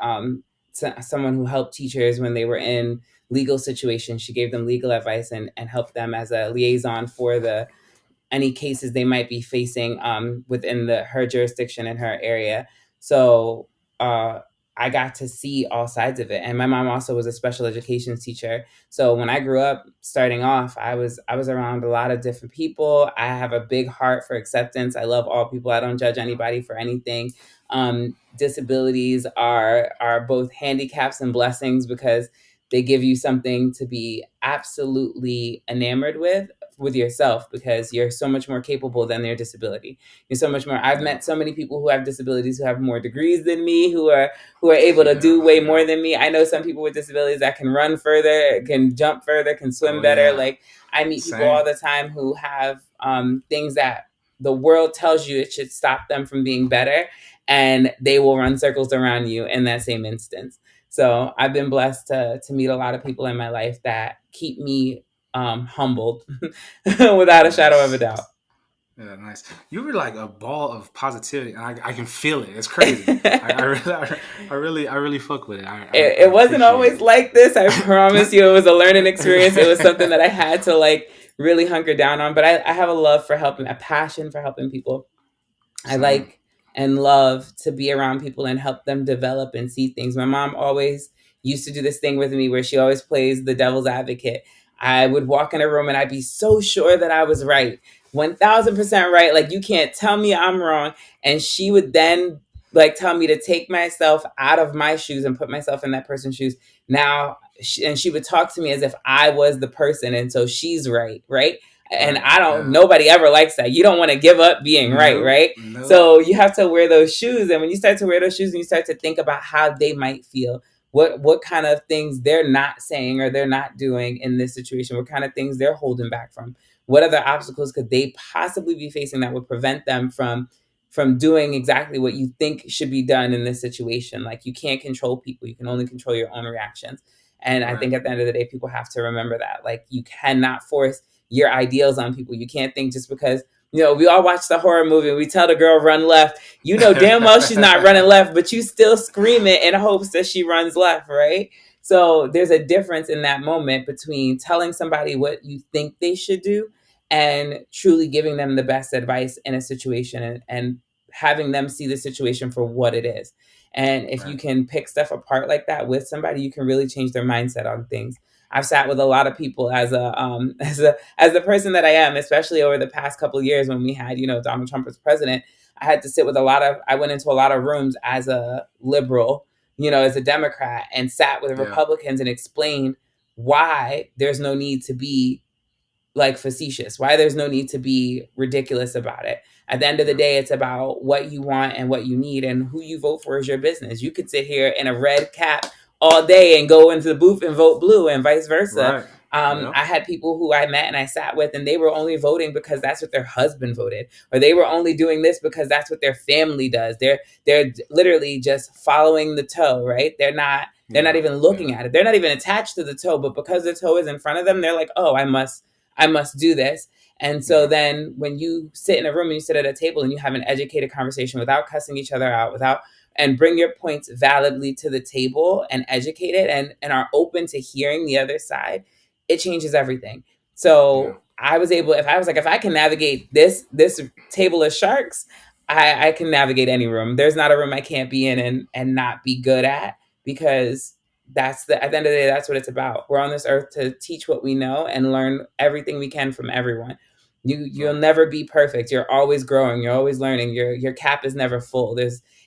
someone who helped teachers when they were in legal situations. She gave them legal advice and helped them as a liaison for the any cases they might be facing within her jurisdiction in her area. So uh, I got to see all sides of it. And my mom also was a special education teacher. So when I grew up, starting off, I was around a lot of different people. I have a big heart for acceptance. I love all people. I don't judge anybody for anything. Disabilities are both handicaps and blessings, because they give you something to be absolutely enamored with yourself, because you're so much more capable than their disability. You're so much more. I've Yeah. met so many people who have disabilities, who have more degrees than me, who are able to Yeah. do way Yeah. more than me. I know some people with disabilities that can run further, can jump further, can swim Oh better. yeah. Like, I meet people all Same. the time who have things that the world tells you it should stop them from being better, and they will run circles around you in that same instance. So I've been blessed to meet a lot of people in my life that keep me humbled without a shadow of a Nice. doubt. Yeah, nice. You were like a ball of positivity, and I can feel it. It's crazy. I it, really, I really fuck with it. I it wasn't appreciate always it. like this. I promise you, it was a learning experience. It was something that I had to like really hunker down on. But I have a love for helping, a passion for helping people. I Same. like and love to be around people and help them develop and see things. My mom always used to do this thing with me where she always plays the devil's advocate. I would walk in a room and I'd be so sure that I was right, 1000% right. Like, you can't tell me I'm wrong. And she would then like tell me to take myself out of my shoes and put myself in that person's shoes. Now, and she would talk to me as if I was the person. And so she's right, right? And Right. I don't, Yeah. nobody ever likes that. You don't want to give up being right, Nope. right? Nope. So you have to wear those shoes. And when you start to wear those shoes and you start to think about how they might feel, what kind of things they're not saying or they're not doing in this situation, what kind of things they're holding back from, what other obstacles could they possibly be facing that would prevent them from doing exactly what you think should be done in this situation. Like, you can't control people, you can only control your own reactions. And I Right. think at the end of the day, people have to remember that. Like, you cannot force your ideals on people. You can't think just because, we all watch the horror movie and we tell the girl run left. You know damn well she's not running left, but you still scream it in hopes that she runs left, right? So there's a difference in that moment between telling somebody what you think they should do and truly giving them the best advice in a situation, and having them see the situation for what it is. And if you Right. can pick stuff apart like that with somebody, you can really change their mindset on things. I've sat with a lot of people as a as the person that I am, especially over the past couple of years when we had, Donald Trump as president. I had to sit with I went into a lot of rooms as a liberal, as a Democrat, and sat with Yeah. Republicans and explained why there's no need to be like facetious, why there's no need to be ridiculous about it. At the end of the Yeah. day, it's about what you want and what you need, and who you vote for is your business. You could sit here in a red cap all day and go into the booth and vote blue, and vice versa. Right. Yep. I had people who I met and I sat with, and they were only voting because that's what their husband voted, or they were only doing this because that's what their family does. They're literally just following the toe, right? They're not Yeah. even Yeah. looking at it. They're not even attached to the toe, but because the toe is in front of them, they're like, oh, I must do this. And so Yeah. then when you sit in a room and you sit at a table and you have an educated conversation without cussing each other out, without and bring your points validly to the table and educate it, and are open to hearing the other side, it changes everything. Yeah. So I was able, if I can navigate this table of sharks, I can navigate any room. There's not a room I can't be in and not be good at, because at the end of the day, that's what it's about. We're on this earth to teach what we know and learn everything we can from everyone. You'll Right. never be perfect. You're always growing, you're always learning. Your cap is never full.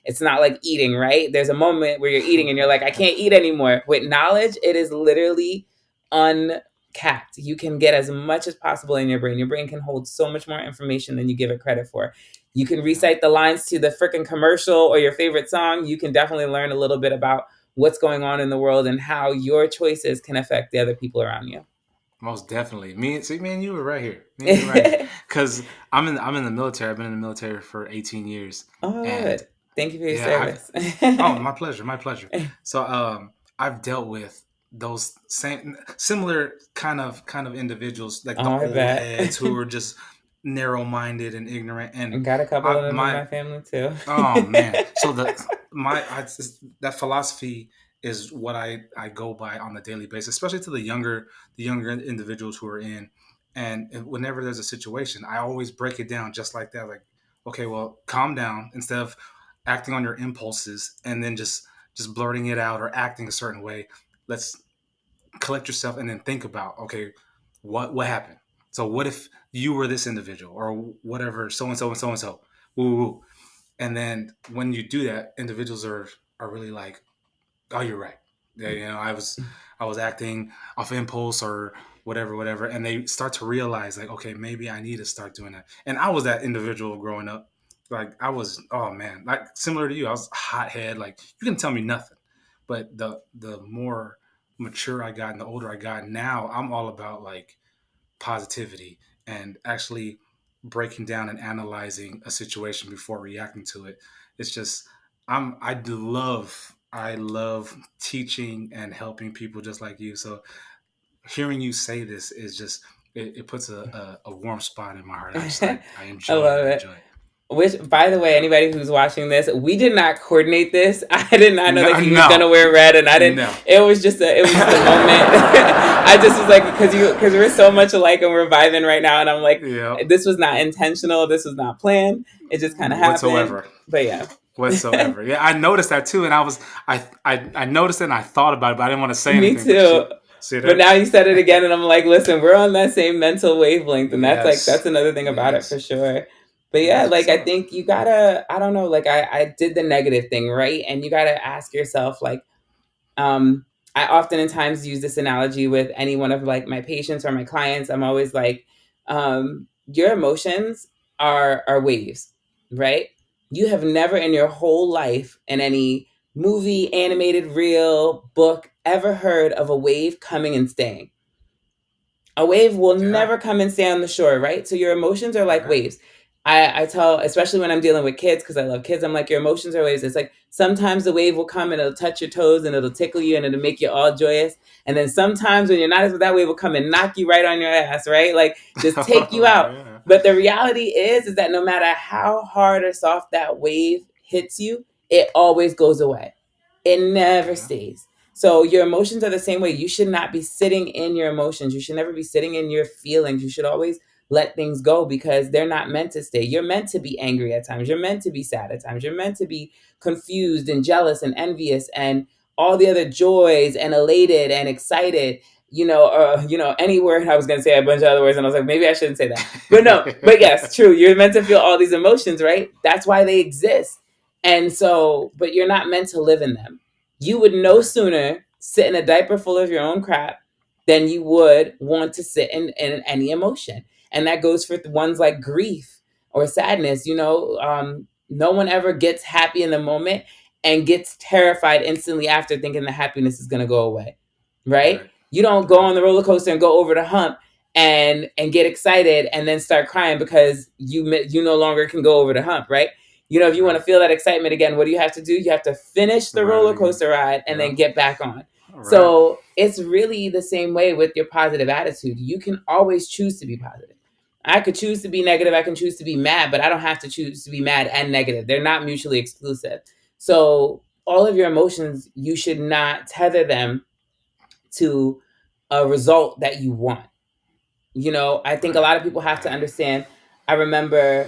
It's not like eating, right? There's a moment where you're eating and you're like, I can't eat anymore. With knowledge, it is literally uncapped. You can get as much as possible in your brain. Your brain can hold so much more information than you give it credit for. You can Yeah. recite the lines to the freaking commercial or your favorite song. You can definitely learn a little bit about what's going on in the world and how your choices can affect the other people around you. Most definitely. Me and you were right here. Me and you were right here. Because I'm in the military. I've been in the military for 18 years, Oh, and good. Thank you for your yeah, service. oh, my pleasure, my pleasure. So, I've dealt with those similar kind of individuals, like the Oh, I old bet. heads who are just narrow-minded and ignorant. And Got a couple of them in my my family too. oh man, so that philosophy is what I go by on a daily basis, especially to the younger individuals who are in. And whenever there's a situation, I always break it down just like that. Like, okay, well, calm down instead of acting on your impulses and then just blurting it out or acting a certain way. Let's collect yourself and then think about, okay, what happened. So what if you were this individual or whatever, so and so and so and so. Woo, woo, woo. And then when you do that, individuals are really like, oh, you're right. I was acting off impulse or whatever, whatever, and they start to realize like, okay, maybe I need to start doing that. And I was that individual growing up. Like I was, oh man, like similar to you, I was a hothead. Like you can tell me nothing, but the more mature I got and the older I got, now I'm all about like positivity and actually breaking down and analyzing a situation before reacting to it. It's just I love teaching and helping people just like you. So hearing you say this is just it puts a warm spot in my heart. I I enjoy it. love I it. enjoy it. Which, by the way, Yeah. anybody who's watching this, we did not coordinate this. I did not know that No, he was gonna no, wear red, and I didn't. no. It was just a moment. I just was like, because we're so much alike and we're vibing right now, and I'm like, Yeah, this was not intentional. This was not planned. It just kind of happened. whatsoever. But yeah, Whatsoever. Yeah, I noticed that too, and I noticed it and I thought about it, but I didn't want to say me anything. But too. see But there? now you said it again, and I'm like, listen, we're on that same mental wavelength, and Yes, that's another thing about it for yes, sure. But yeah, that's like what's I up. think you gotta, I don't know, like I did the negative thing, right? And you gotta ask yourself, like, um, I often in times use this analogy with any one of like my patients or my clients. I'm always like, your emotions are waves, right? You have never in your whole life in any movie, animated, reel, book ever heard of a wave coming and staying. A wave will Yeah, never come and stay on the shore, right? So your emotions are like right, waves. I tell, especially when I'm dealing with kids, because I love kids, I'm like, your emotions are waves. It's like sometimes the wave will come and it'll touch your toes and it'll tickle you and it'll make you all joyous. And then sometimes when you're not, that wave will come and knock you right on your ass, right? Like just take you out. yeah, But the reality is that no matter how hard or soft that wave hits you, it always goes away. It never yeah, stays. So your emotions are the same way. You should not be sitting in your emotions. You should never be sitting in your feelings. You should always let things go because they're not meant to stay. You're meant to be angry at times. You're meant to be sad at times. You're meant to be confused and jealous and envious and all the other joys and elated and excited. Any word I was going to say a bunch of other words, and I was like, maybe I shouldn't say that. But no, but yes, true. You're meant to feel all these emotions, right? That's why they exist. And so, but you're not meant to live in them. You would no right, sooner sit in a diaper full of your own crap than you would want to sit in any emotion. And that goes for ones like grief or sadness. No one ever gets happy in the moment and gets terrified instantly after thinking the happiness is going to go away. Right? right, You don't go right, on the roller coaster and go over the hump and get excited and then start crying because you no longer can go over the hump, right? If you want to right. feel that excitement again, what do you have to do? You have to finish the Write it roller again. coaster ride and Yeah, then get back on. all right, So it's really the same way with your positive attitude. You can always choose to be positive. I could choose to be negative. I can choose to be mad, but I don't have to choose to be mad and negative. They're not mutually exclusive. So all of your emotions, you should not tether them to a result that you want. I think a right, lot of people have to right. understand. I remember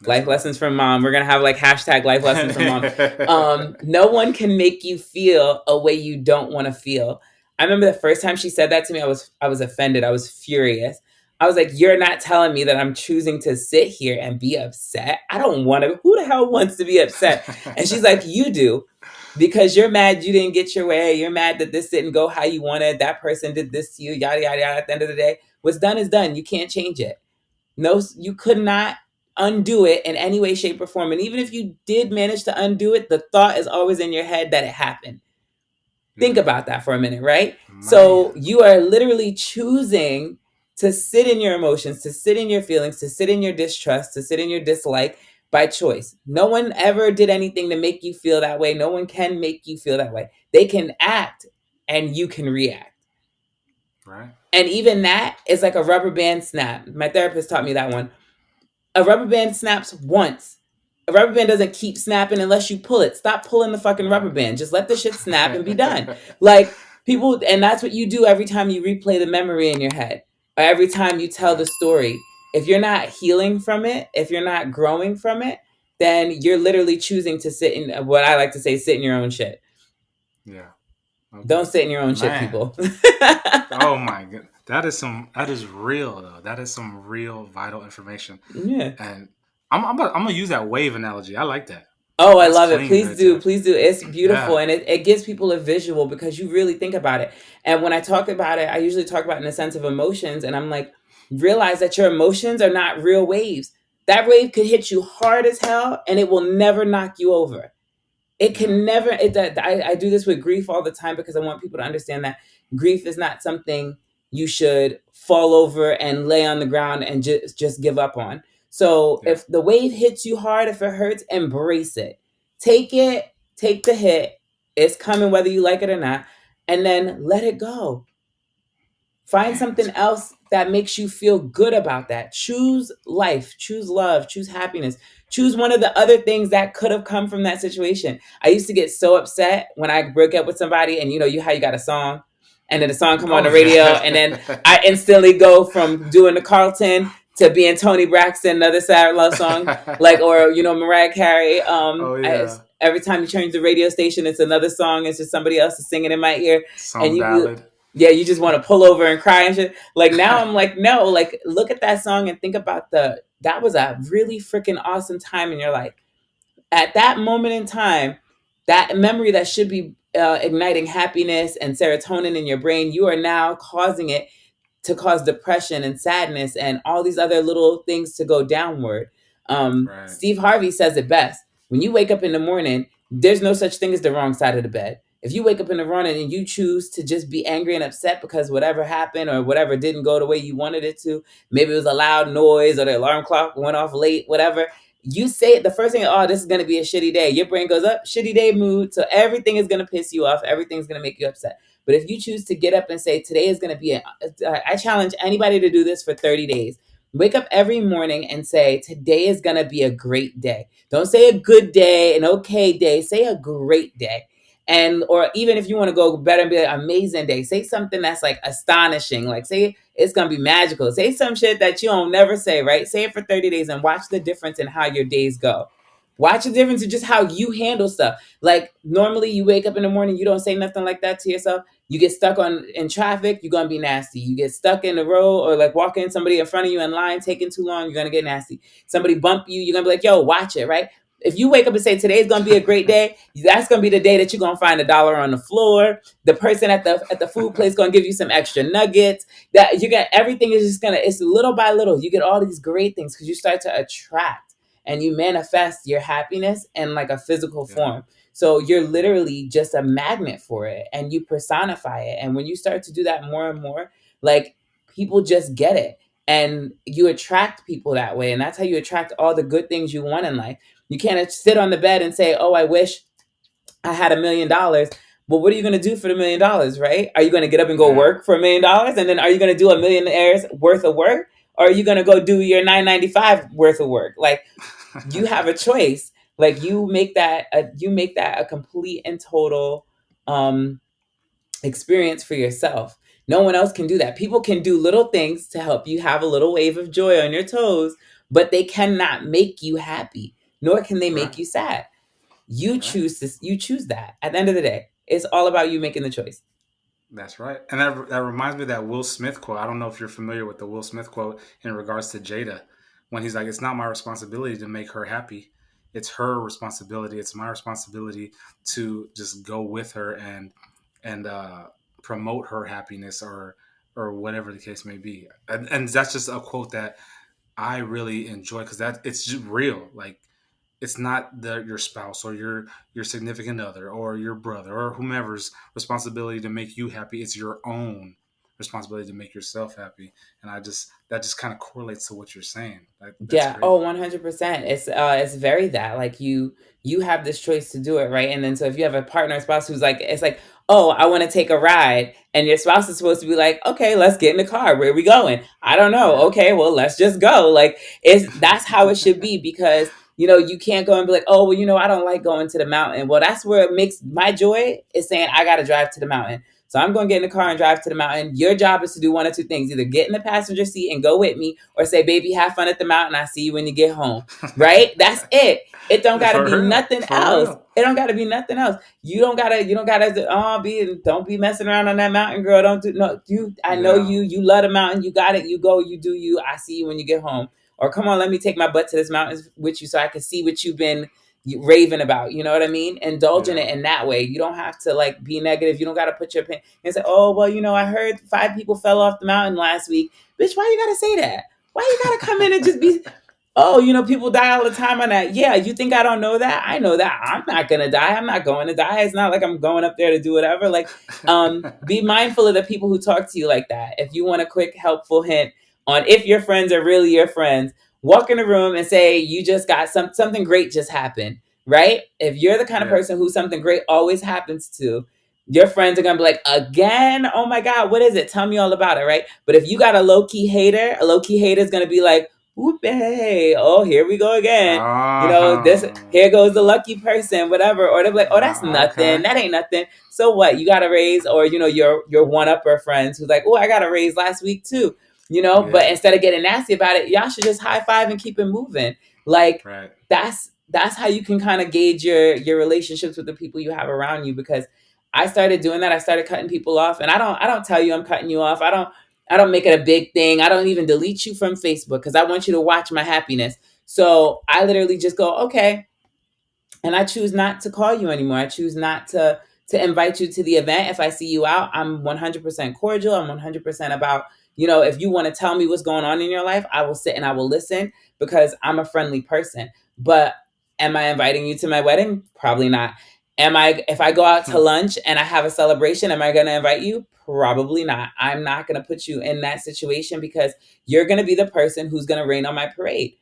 That's life real. lessons from mom. We're gonna have like hashtag life lessons from mom. No one can make you feel a way you don't want to feel. I remember the first time she said that to me, I was offended. I was furious. I was like, "You're not telling me that I'm choosing to sit here and be upset. I don't want to. Who the hell wants to be upset?" And she's like, "You do." Because you're mad you didn't get your way. You're mad that this didn't go how you wanted. That person did this to you, yada, yada, yada. At the end of the day, what's done is done. You can't change it. No, you could not undo it in any way, shape, or form. And even if you did manage to undo it, the thought is always in your head that it happened. Think Yeah, about that for a minute, right? So man. you are literally choosing to sit in your emotions, to sit in your feelings, to sit in your distrust, to sit in your dislike by choice. No one ever did anything to make you feel that way. No one can make you feel that way. They can act and you can react. Right. And even that is like a rubber band snap. My therapist taught me that one. A rubber band snaps once. A rubber band doesn't keep snapping unless you pull it. Stop pulling the fucking rubber Right. band. Just let the shit snap and be done. Like people, and that's what you do every time you replay the memory in your head, or every time you tell the Right. story. If you're not healing from it, if you're not growing from it, then you're literally choosing to sit in what I like to say, sit in your own shit. Yeah. Okay. Don't sit in your own shit, Man. people. Oh my god. That is real though. That is some real vital information. Yeah. And I'm gonna use that wave analogy. I like that. Oh, I That's love it. clean Please right do. there. Please do. It's beautiful, Yeah. and it gives people a visual because you really think about it. And when I talk about it, I usually talk about it in the sense of emotions. And I'm like, realize that your emotions are not real waves. That wave could hit you hard as hell and it will never knock you over. It Yeah. can never I do this with grief all the time because I want people to understand that grief is not something you should fall over and lay on the ground and just give up on. So Yeah. if the wave hits you hard, if it hurts, embrace it. Take it, take the hit. It's coming whether you like it or not, and then let it go. Find Dang, that's something else that makes you feel good about that. Choose life, choose love, choose happiness. Choose one of the other things that could have come from that situation. I used to get so upset when I broke up with somebody, and you how you got a song, and then the song come on oh the radio, and then yeah. I instantly go from doing the Carlton to being Tony Braxton, another sad love song, like, or Mariah Carey. oh yeah. Every time you change the radio station, it's another song. It's just somebody else is singing in my ear, and Some you ballad. yeah, you just want to pull over and cry and shit. Like now I'm like, no, like look at that song and think about that was a really freaking awesome time in your life. At that moment in time, that memory that should be igniting happiness and serotonin in your brain, you are now causing it to cause depression and sadness and all these other little things to go downward. Right. Steve Harvey says it best. When you wake up in the morning, there's no such thing as the wrong side of the bed. If you wake up in the morning and you choose to just be angry and upset because whatever happened or whatever didn't go the way you wanted it to, maybe it was a loud noise or the alarm clock went off late, whatever, you say it the first thing, oh, this is going to be a shitty day. Your brain goes up, shitty day mood. So everything is going to piss you off. Everything's going to make you upset. But if you choose to get up and say, today is going to be I challenge anybody to do this for 30 days. Wake up every morning and say, today is going to be a great day. Don't say a good day, an okay day. Say a great day. And, or even if you want to go better and be an amazing day, say something that's like astonishing. Like say it's going to be magical. Say some shit that you don't never say, right? Say it for 30 days and watch the difference in how your days go. Watch the difference in just how you handle stuff. Like normally you wake up in the morning, you don't say nothing like that to yourself. You get stuck on in traffic, you're gonna be nasty. You get stuck in the road or like walking somebody in front of you in line taking too long, you're gonna get nasty. Somebody bump you, you're gonna be like, yo, watch it, right? If you wake up and say today's gonna be a great day, that's gonna be the day that you're gonna find $1 on the floor. The person at the food place gonna give you some extra nuggets. That you get everything is just gonna it's little by little. You get all these great things because you start to attract and you manifest your happiness in like a physical yeah. form. So you're Yeah. literally just a magnet for it and you personify it. And when you start to do that more and more, like people just get it. And you attract people that way. And that's how you attract all the good things you want in life. You can't sit on the bed and say, oh, I wish I had $1 million. Well, what are you going to do for the $1 million, right? Are you going to get up and go Yeah. work for $1 million? And then are you going to do a millionaire's worth of work? Or are you going to go do your 995 worth of work? Like you have a choice. Like you make that a complete and total um experience for yourself. No one else can do that. People can do little things to help you have a little wave of joy on your toes, but they cannot make you happy, nor can they make right. you sad. You Right. choose this, you choose that. At the end of the day, it's all about you making the choice. That's right. And that reminds me of that Will Smith quote. I don't know if you're familiar with the Will Smith quote in regards to Jada, when he's like, it's not my responsibility to make her happy. It's her responsibility. It's my responsibility to just go with her and promote her happiness or whatever the case may be. And that's just a quote that I really enjoy because that it's just real. Like it's not your spouse or your significant other or your brother or whomever's responsibility to make you happy. It's your own responsibility to make yourself happy. And I just that just kind of correlates to what you're saying. That's Yeah. great. Oh, 100%. It's very that like you have this choice to do it, right? And then so if you have a partner or spouse who's like, it's like, oh, I want to take a ride, and your spouse is supposed to be like, okay, let's get in the car. Where are we going? I don't know. Yeah. Okay, well, let's just go. Like it's that's how it should be because you can't go and be like, oh, well, I don't like going to the mountain. Well, that's where it makes my joy is saying I got to drive to the mountain. So I'm going to get in the car and Yeah. drive to the mountain. Your job is to do one or two things: either get in the passenger seat and go with me, or say, baby, have fun at the mountain. I see you when you get home. Right? That's it. It don't gotta For be real. nothing For else. real. It don't gotta be nothing else. You don't gotta don't be messing around on that mountain, girl. Don't do no you I know Yeah. you love the mountain, you got it, you go, you do you. I see you when you get home. Or come on, let me take my butt to this mountain with you so I can see what you've been raving about. You know what I mean? Indulging Yeah. it in that way. You don't have to like be negative. You don't got to put your opinion and say, oh, well, I heard 5 people fell off the mountain last week. Bitch, why you got to say that? Why you got to come in and just be, oh, people die all the time on that. Yeah, you think I don't know that? I know that. I'm not going to die. I'm not going to die. It's not like I'm going up there to do whatever. Like, be mindful of the people who talk to you like that. If you want a quick, helpful hint on if your friends are really your friends, walk in the room and say, you just got something great just happened, right? If you're the kind of Yeah. person who something great always happens to, your friends are going to be like, again? Oh my God, what is it? Tell me all about it, right? But if you got a low key hater is going to be like, whoopee, oh, here we go again. This Oh. here goes the lucky person, whatever. Or they're like, oh, that's nothing. Okay. That ain't nothing. So what? You got a raise, or your one upper friends who's like, oh, I got a raise last week too. But Yeah. instead of getting nasty about it, y'all should just high five and keep it moving. Like Right. that's how you can kind of gauge your relationships with the people you have around you. Because I started doing that. I started cutting people off, and I don't tell you I'm cutting you off. I don't make it a big thing. I don't even delete you from Facebook because I want you to watch my happiness. So I literally just go, okay, and I choose not to call you anymore. I choose not to invite you to the event. If I see you out, I'm 100% cordial. I'm 100% about, if you want to tell me what's going on in your life, I will sit and I will listen because I'm a friendly person. But am I inviting you to my wedding? Probably not. If I go out to Hmm. lunch and I have a celebration, am I going to invite you? Probably not. I'm not going to put you in that situation because you're going to be the person who's going to rain on my parade.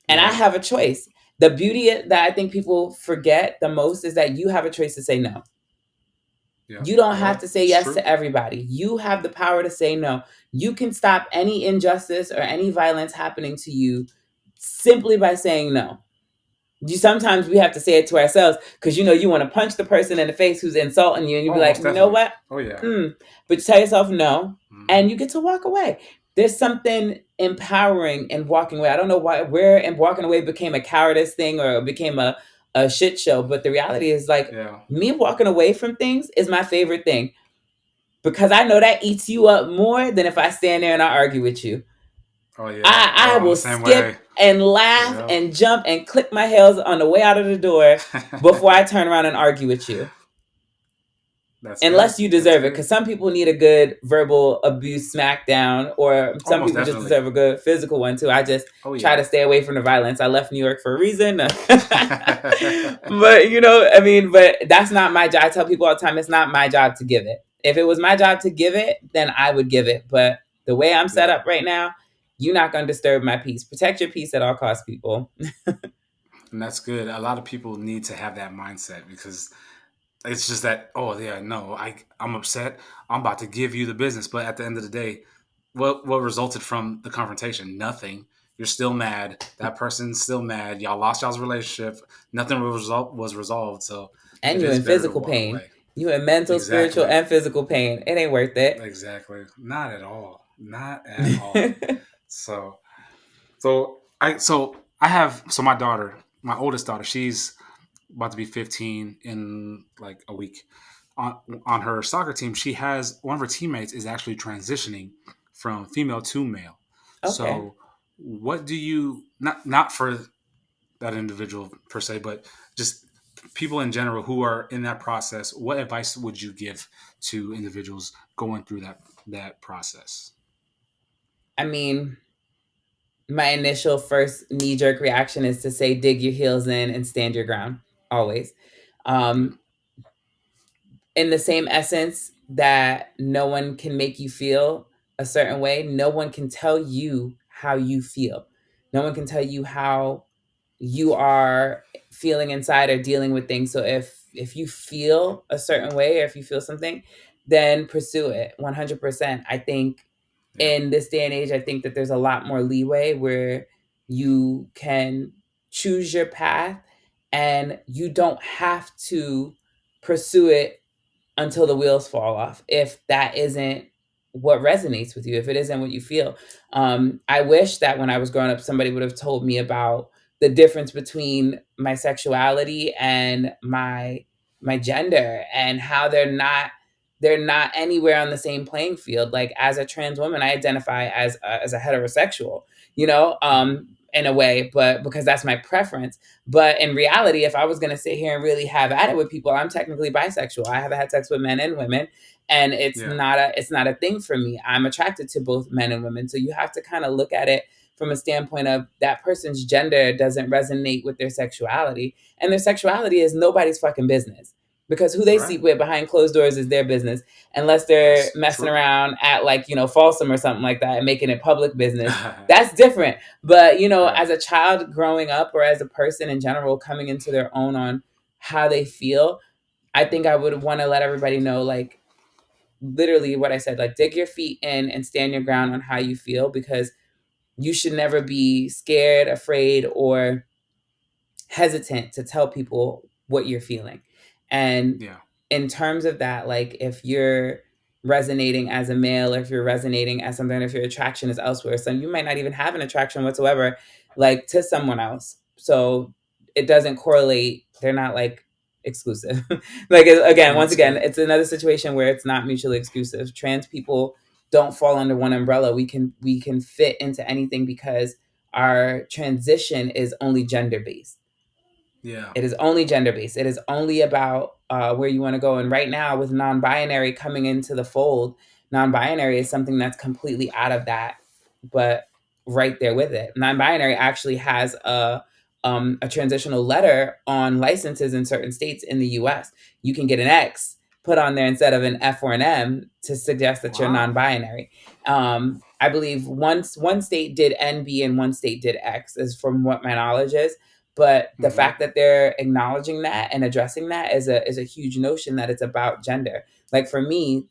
And I Yeah. have a choice. The beauty that I think people forget the most is that you have a choice to say no. Yeah. You don't have Well, to say it's yes true. to everybody. You have the power to say no. You can stop any injustice or any violence happening to you simply by saying no. Sometimes we have to say it to ourselves because you want to punch the person in the face who's insulting you, and you be Oh, like, most you know definitely. what? Oh yeah. But you tell yourself no, Hmm. and you get to walk away. There's something empowering in walking away. I don't know why where and walking away became a cowardice thing or became a shit show, but the reality is like Yeah. me walking away from things is my favorite thing because I know that eats you up more than if I stand there and I argue with you. Oh yeah. I Oh, I'm will the same way. skip and laugh Yeah. and jump and click my heels on the way out of the door before I turn around and argue with you. That's good. Unless you That's deserve it, good. because some people need a good verbal abuse smackdown, or some Almost people just definitely. deserve a good physical one too. I just Oh try yeah. to stay away from the violence. I left New York for a reason. But but that's not my job. I tell people all the time, it's not my job to give it. If it was my job to give it, then I would give it. But the way I'm set Yeah. up right now, you're not going to disturb my peace. Protect your peace at all costs, people. And that's good. A lot of people need to have that mindset because it's just that, oh yeah, no, I'm upset. I'm about to give you the business, but at the end of the day, what resulted from the confrontation? Nothing. You're still mad. That person's still mad. Y'all lost y'all's relationship. Nothing was resolved. So And it you is in better to physical walk pain. away. You in mental, spiritual, Exactly. and physical pain. It ain't worth it. Exactly. Not at all. Not at all. So so I have my daughter, my oldest daughter, she's about to be 15 in like a week. On her soccer team, she has one of her teammates is actually transitioning from female to male. Okay. So, what do you not for that individual per se, but just people in general who are in that process? What advice would you give to individuals going through that process? I mean, my initial first knee jerk reaction is to say, dig your heels in and stand your ground, always. Yeah, Um, in the same essence that no one can make you feel a certain way, no one can tell you how you feel. No one can tell you how you are feeling inside or dealing with things. So if you feel a certain way or if you feel something, then pursue it 100%. I think yeah, in this day and age, I think that there's a lot more leeway where you can choose your path and you don't have to pursue it until the wheels fall off if that isn't what resonates with you, if it isn't what you feel. I wish that when I was growing up somebody would have told me about the difference between my sexuality and my gender and how they're not anywhere on the same playing field. Like as a trans woman, I identify as a heterosexual, you know. in a way, but because that's my preference. But in reality, if I was going to sit here and really have at it with people, I'm technically bisexual. I have had sex with men and women, and Yeah. it's not a thing for me. I'm attracted to both men and women. So you have to kind of look at it from a standpoint of that person's gender doesn't resonate with their sexuality, and their sexuality is nobody's fucking business, because who they Right. sleep with behind closed doors is their business, unless they're That's messing true. around at, like, Folsom or something like that and making it public business. That's different. But Right. as a child growing up, or as a person in general coming into their own on how they feel, I think I would want to let everybody know, like, literally what I said, like, dig your feet in and stand your ground on how you feel, because you should never be scared, afraid, or hesitant to tell people what you're feeling. And Yeah. in terms of that, like, if you're resonating as a male, or if you're resonating as something, if your attraction is elsewhere, so you might not even have an attraction whatsoever, like, to someone else. So it doesn't correlate. They're not, like, exclusive. Like, again, No, once that's again, good. it's another situation where it's not mutually exclusive. Trans people don't fall under one umbrella. We can fit into anything, because our transition is only gender based. Yeah. It is only gender based. It is only about where you want to go. And right now, with non binary coming into the fold, non binary is something that's completely out of that, but right there with it. Non binary actually has a transitional letter on licenses in certain states in the US. You can get an X put on there instead of an F or an M to suggest that you're non Wow. binary. I believe once one state did NB and one state did X, is from what my knowledge is. But the Mm-hmm. fact that they're acknowledging that and addressing that is a huge notion that it's about gender. Like, for me,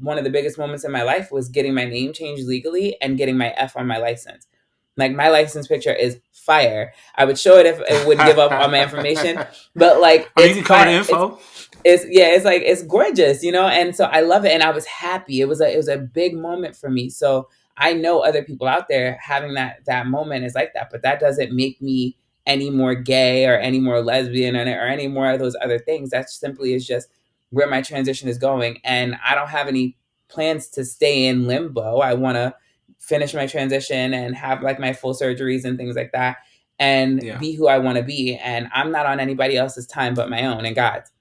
one of the biggest moments in my life was getting my name changed legally and getting my F on my license. Like, my license picture is fire. I would show it if it wouldn't give up all my information, I but, like, mean, you it's can cover the fire. info. It's yeah, it's like, it's gorgeous, and so I love it, and I was happy. It was a big moment for me. So I know other people out there having that moment is like that, but that doesn't make me any more gay or any more lesbian, or any more of those other things. That simply is just where my transition is going, and I don't have any plans to stay in limbo. I want to finish my transition and have, like, my full surgeries and things like that, and Yeah. be who I want to be. And I'm not on anybody else's time but my own and God's.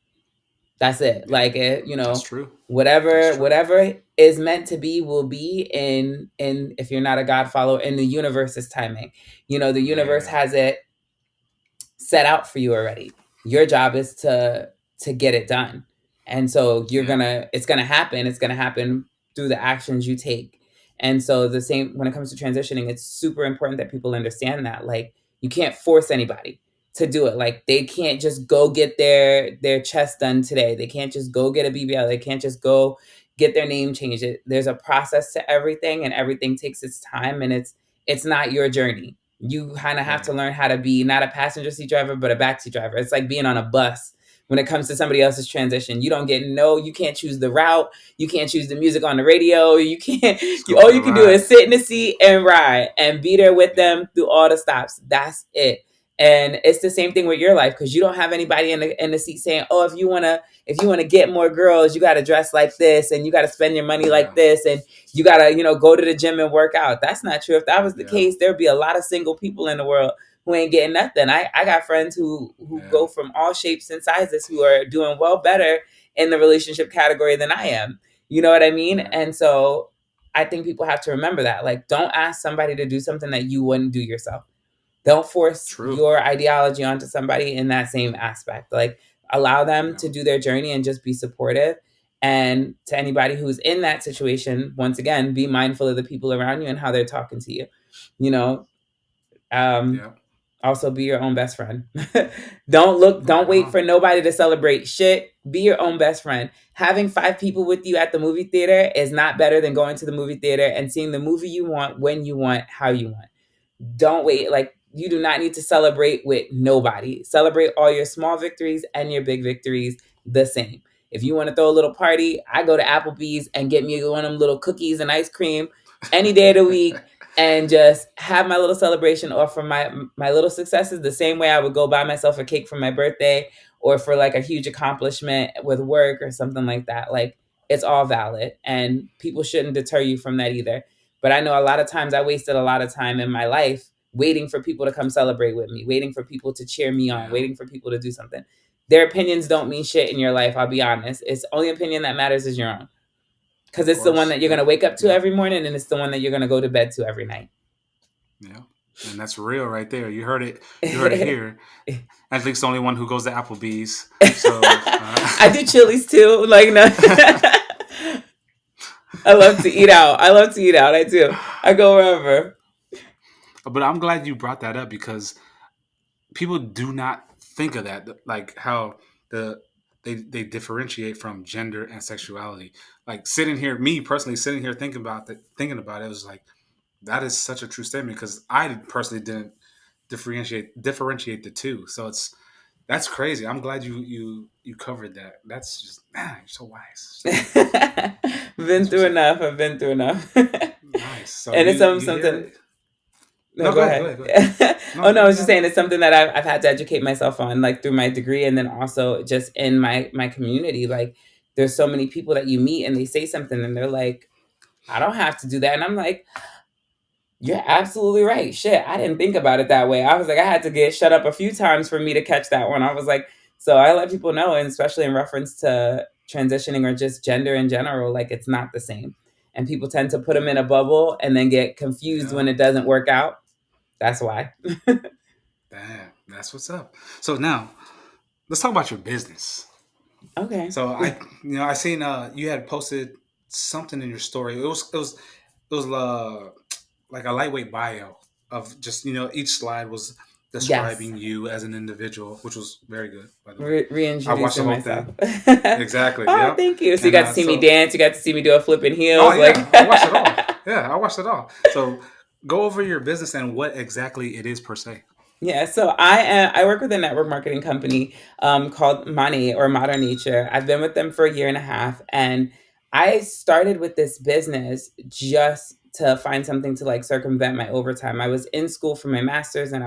That's it. Yeah. Like, That's true. That's true. whatever is meant to be will be in if you're not a God follower, in the universe's timing. The universe Yeah. has it set out for you already. Your job is to get it done. And so Yeah. it's gonna happen. It's gonna happen through the actions you take. And so the same when it comes to transitioning, it's super important that people understand that. Like, you can't force anybody to do it. Like, they can't just go get their chest done today. They can't just go get a BBL. They can't just go get their name changed. There's a process to everything, and everything takes its time, and it's not your journey. You kind of have Right. to learn how to be not a passenger seat driver, but a backseat driver. It's like being on a bus when it comes to somebody else's transition. You can't choose the route. You can't choose the music on the radio. You can't, Just go all for the you can do ride. is sit in the seat and ride and be there with Yeah. them through all the stops. That's it. And it's the same thing with your life, because you don't have anybody in the seat saying, "Oh, if you want to get more girls, you got to dress like this, and you got to spend your money like Yeah. this, and you got to go to the gym and work out." That's not true. If that was the Yeah. case, there'd be a lot of single people in the world who ain't getting nothing. I got friends who Yeah. go from all shapes and sizes, who are doing well better in the relationship category than I am. You know what I mean? Right. And so I think people have to remember that. Like, don't ask somebody to do something that you wouldn't do yourself. Don't force True. your ideology onto somebody in that same aspect. Like, allow them Yeah. to do their journey and just be supportive. And to anybody who's in that situation, once again, be mindful of the people around you and how they're talking to you. You know, um, Yeah. also be your own best friend. Don't Right wait on. for nobody to celebrate shit. Be your own best friend. Having 5 people with you at the movie theater is not better than going to the movie theater and seeing the movie you want, when you want, how you want. Don't Yeah. wait. Like, you do not need to celebrate with nobody. Celebrate all your small victories and your big victories the same. If you want to throw a little party, I go to Applebee's and get me one of them little cookies and ice cream any day of the week, and just have my little celebration, or for my little successes, the same way I would go buy myself a cake for my birthday, or for, like, a huge accomplishment with work or something like that. Like, it's all valid, and people shouldn't deter you from that either. But I know a lot of times I wasted a lot of time in my life waiting for people to come celebrate with me, waiting for people to cheer me on, Yeah, waiting for people to do something. Their opinions don't mean shit in your life, I'll be honest. It's the only opinion that matters is your own. Because of it's the one course. that you're going And to wake up to yep, every morning, and it's the one that you're going to go to bed to every night. yeah, and that's real right there. You heard it. You heard it here. Angelique's the only one who goes to Applebee's. So, I do Chili's too. Like, no. I love to eat out. I love to eat out. I do. I go wherever. but I'm glad you brought that up because people do not think of that, like how the they differentiate from gender and sexuality. Like sitting here, me personally sitting here thinking about it was like that is such a true statement because I personally didn't differentiate the two. So that's crazy. I'm glad you covered that. That's just man, you're so wise. So Been that's what's through up. enough. I've been through enough. Nice. So And it's you hear something. it? No, No, go go ahead. Go ahead. ahead. Go ahead. Oh No, no, I you was just got it. saying it's something that I've had to educate myself on, like through my degree, and then also just in my community. Like, there's so many people that you meet, and they say something, and they're like, "I don't have to do that," and I'm like, "You're absolutely right. Shit, I didn't think about it that way." I was like, I had to get shut up a few times for me to catch that one. I was like, so I let people know, and especially in reference to transitioning or just gender in general, like it's not the same. And people tend to put them in a bubble and then get confused when Yeah. it doesn't work out. That's why. Damn, that's what's up. So now let's talk about your business. Okay. So I seen you had posted something in your story. It was like a lightweight bio of just each slide was Yes. describing you as an individual, which was very good by the way. I watched the Reintroducing whole myself. thing. Exactly. Oh, Yep. thank you. So you And got to see me so dance. You got to see me do a flipping oh heels. Like, yeah, I watched it all. Yeah, I watched it all. So go over your business and what exactly it is per se. yeah, so I work with a network marketing company called Money or Modern Nature. I've been with them for a year and a half, and I started with this business just to find something to like circumvent my overtime. I was in school for my master's, and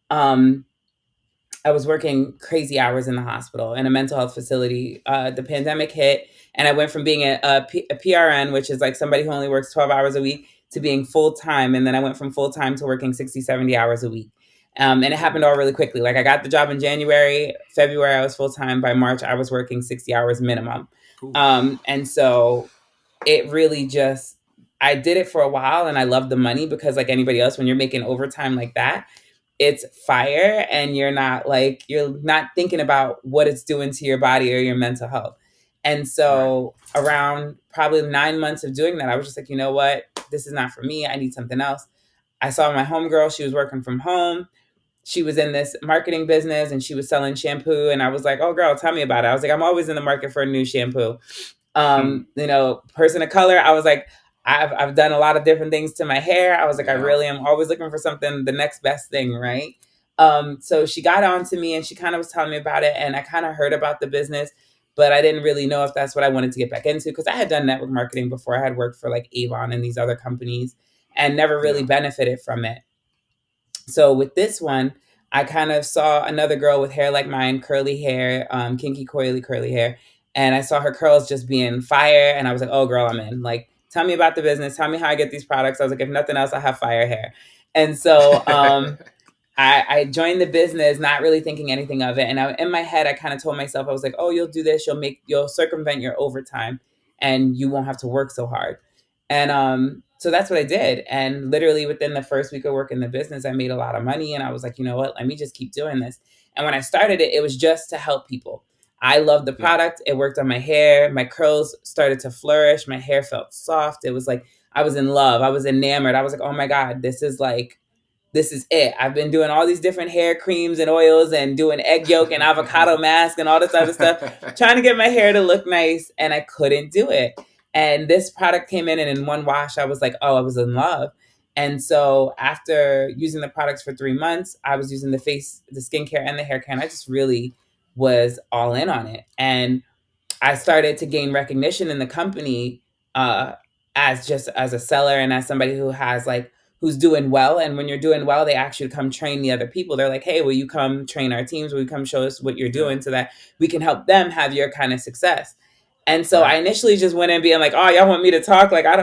Um, I was working crazy hours in the hospital in a mental health facility. The pandemic hit, and I went from being a PRN, which is like somebody who only works 12 hours a week, to being full time. And then I went from full time to working 60, 70 hours a week. And it happened Ooh, all really quickly. Like, I got the job in January, February, I was full time. By March, I was working 60 hours minimum. oof. And so it really just, I did it for a while, and I loved the money because, like anybody else, when you're making overtime like that, it's fire, and you're not thinking about what it's doing to your body or your mental health. And Right. so around probably 9 months of doing that, I was just like, you know what? This is not for me. I need something else. I saw my homegirl. She was working from home. She was in this marketing business, and she was selling shampoo. And I was like, oh, girl, tell me about it. I was like, I'm always in the market for a new shampoo. Person of color. I was like, I've done a lot of different things to my hair. I was like, I Yeah. really am always looking for something, the next best thing, right? So she got on to me, and she kind of was telling me about it, and I kind of heard about the business, but I didn't really know if that's what I wanted to get back into because I had done network marketing before. I had worked for like Avon and these other companies and never really Yeah. benefited from it. So with this one, I kind of saw another girl with hair like mine, curly hair, kinky, coily, curly hair. And I saw her curls just being fire. And I was like, oh, girl, I'm in. Like, tell me about the business. Tell me how I get these products. I was like, if nothing else, I have fire hair. And so I joined the business, not really thinking anything of it. And in my head, I kind of told myself, I was like, oh, you'll do this. You'll circumvent your overtime, and you won't have to work so hard. And so that's what I did. And literally within the first week of working the business, I made a lot of money. And I was like, you know what? Let me just keep doing this. And when I started it, it was just to help people. I loved the yeah. product. It worked on my hair. My curls started to flourish. My hair felt soft. It was like I was in love. I was enamored. I was like, oh my God, this is it. I've been doing all these different hair creams and oils and doing egg yolk and avocado mask and all this other stuff, trying to get my hair to look nice. And I couldn't do it. And this product came in, and in one wash, I was like, oh, I was in love. And so after using the products for 3 months, I was using the skincare and the hair care. And I just really was all in on it. And I started to gain recognition in the company uh, as just as a seller and as somebody who has like who's doing well. And when you're doing well, they ask you to come train the other people. They're like, hey, will you come train our teams? Will you come show us what you're Yeah. doing so that we can help them have your kind of success? And so I Right. initially just went in being like, "Oh, y'all want me to talk? Like, I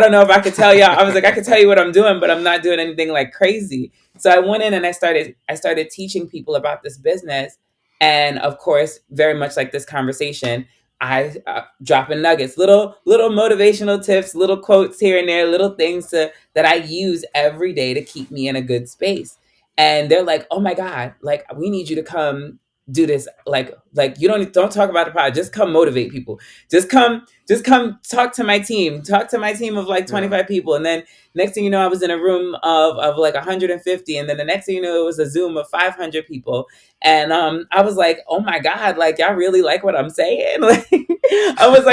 don't know if I could tell y'all." I was like, "I could tell you what I'm doing, but I'm not doing anything like crazy." So I went in and I started teaching people about this business, and of course, very much like this conversation, I dropping nuggets, little motivational tips, little quotes here and there, little things that I use every day to keep me in a good space. And they're like, "Oh my god, like we need you to come do this. Like you don't talk about the pod. Just come motivate people. Just come talk to my team. Talk to my team of like Yeah. 25 people." And then next thing you know, I was in a room of like 150, and then the next thing you know, it was a Zoom of 500 people. And I was like, "Oh my god, like y'all really like what I'm saying?" Like I was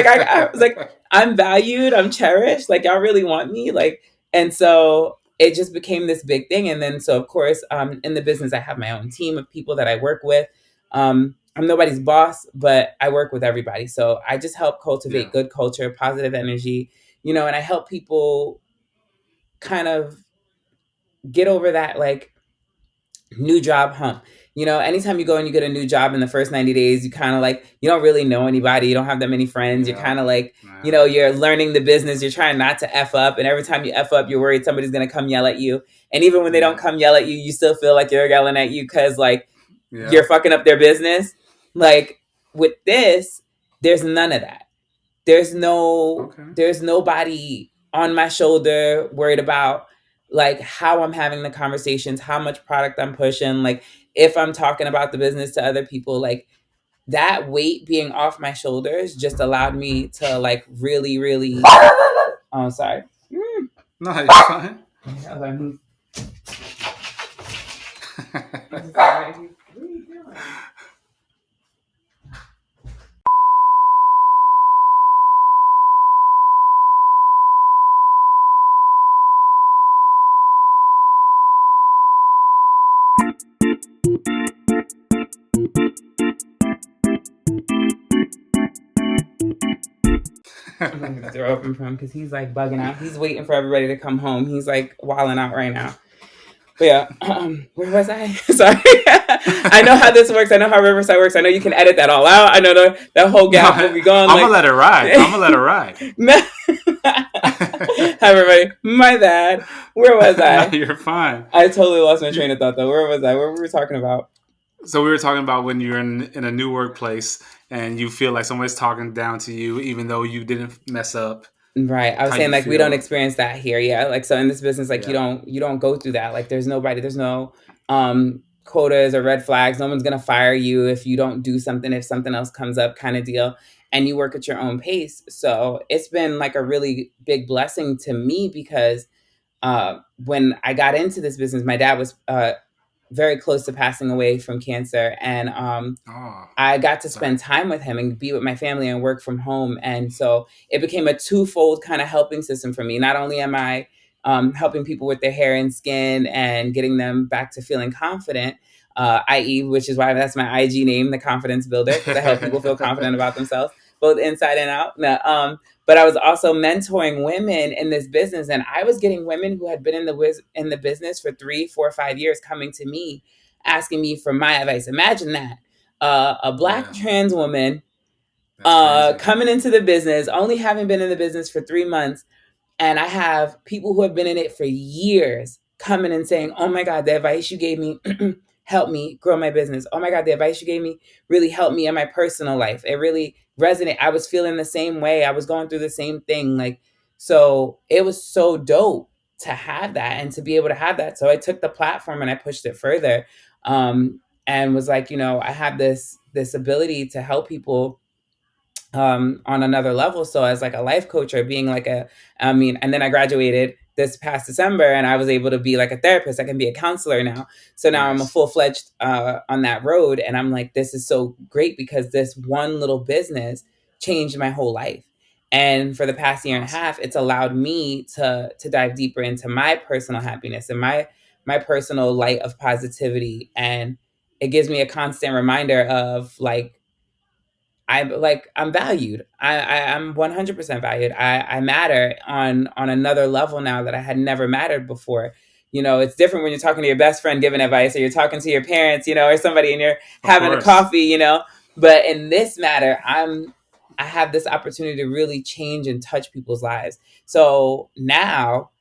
like, "I'm valued, I'm cherished, like y'all really want me." Like, and so it just became this big thing. And then so of course, in the business, I have my own team of people that I work with. I'm nobody's boss, but I work with everybody. So I just help Yeah. cultivate good culture, positive energy, and I help people kind of get over that like new job hump. Anytime you go and you get a new job in the first 90 days, you kind of like, you don't really know anybody. You don't have that many friends. You're Yeah. kind of like, Yeah. you're learning the business. You're trying not to F up. And every time you F up, you're worried somebody's going to come yell at you. And even when they don't Yeah. come yell at you, you still feel like they're yelling at you because like you're Yeah. fucking up their business. Like with this, there's none of that. Okay. There's nobody on my shoulder worried about like how I'm having the conversations, how much product I'm pushing, like if I'm talking about the business to other people, like that weight being off my shoulders just allowed me to like really, really oh sorry. No, you're fine. He's sorry. What are you doing? I'm gonna have to throw open for him because he's like bugging out. He's waiting for everybody to come home. He's like wilding out right now. But yeah, where was I? Sorry. I know how this works. I know how Riverside works. I know you can edit that all out. I know that whole No, gap will be gone. I'm gonna Like, let it ride. I'm gonna let it ride. Hi, everybody. My bad. Where was No, I? you're fine. I totally lost my train You, of thought, though. Where was I? What were we talking about? so we were talking about when you're in a new workplace and you feel like somebody's talking down to you, even though you didn't mess up. Right. I was How saying you like we don't feel? experience that here. Yeah. Like so in this business, like you Yeah. don't you don't go through that. Like there's no quotas or red flags. No one's gonna fire you if you don't do something, if something else comes up kind of deal. And you work at your own pace. So it's been like a really big blessing to me because when I got into this business, my dad was very close to passing away from cancer. And Oh, I got to sorry. spend time with him and be with my family and work from home. And so it became a twofold kind of helping system for me. Not only am I helping people with their hair and skin and getting them back to feeling confident, i.e., which is why that's my IG name, the Confidence Builder, because I help people feel confident about themselves, both inside and out. No, but I was also mentoring women in this business, and I was getting women who had been in the business for 3, 4, 5 years coming to me, asking me for my advice. Imagine that a black Yeah, trans woman that's crazy. coming into the business, only having been in the business for 3 months, and I have people who have been in it for years coming and saying, "Oh my God, the advice you gave me helped me grow my business. Oh my God, the advice you gave me really helped me in my personal life. It really resonated. I was feeling the same way. I was going through the same thing." Like, so it was so dope to have that and to be able to have that. So I took the platform and I pushed it further, and was like, I have this ability to help people on another level. So as like a life coach or being like and then I graduated this past December and I was able to be like a therapist. I can be a counselor now. So now I'm a Nice. full-fledged on that road. And I'm like, this is so great because this one little business changed my whole life. And for the past year and a Awesome. half, it's allowed me to dive deeper into my personal happiness and my personal light of positivity. And it gives me a constant reminder of like I'm valued. I'm 100% valued. I matter on another level now that I had never mattered before. It's different when you're talking to your best friend giving advice, or you're talking to your parents, or somebody, and you're Of having a course. coffee. But in this matter, I have this opportunity to really change and touch people's lives. So now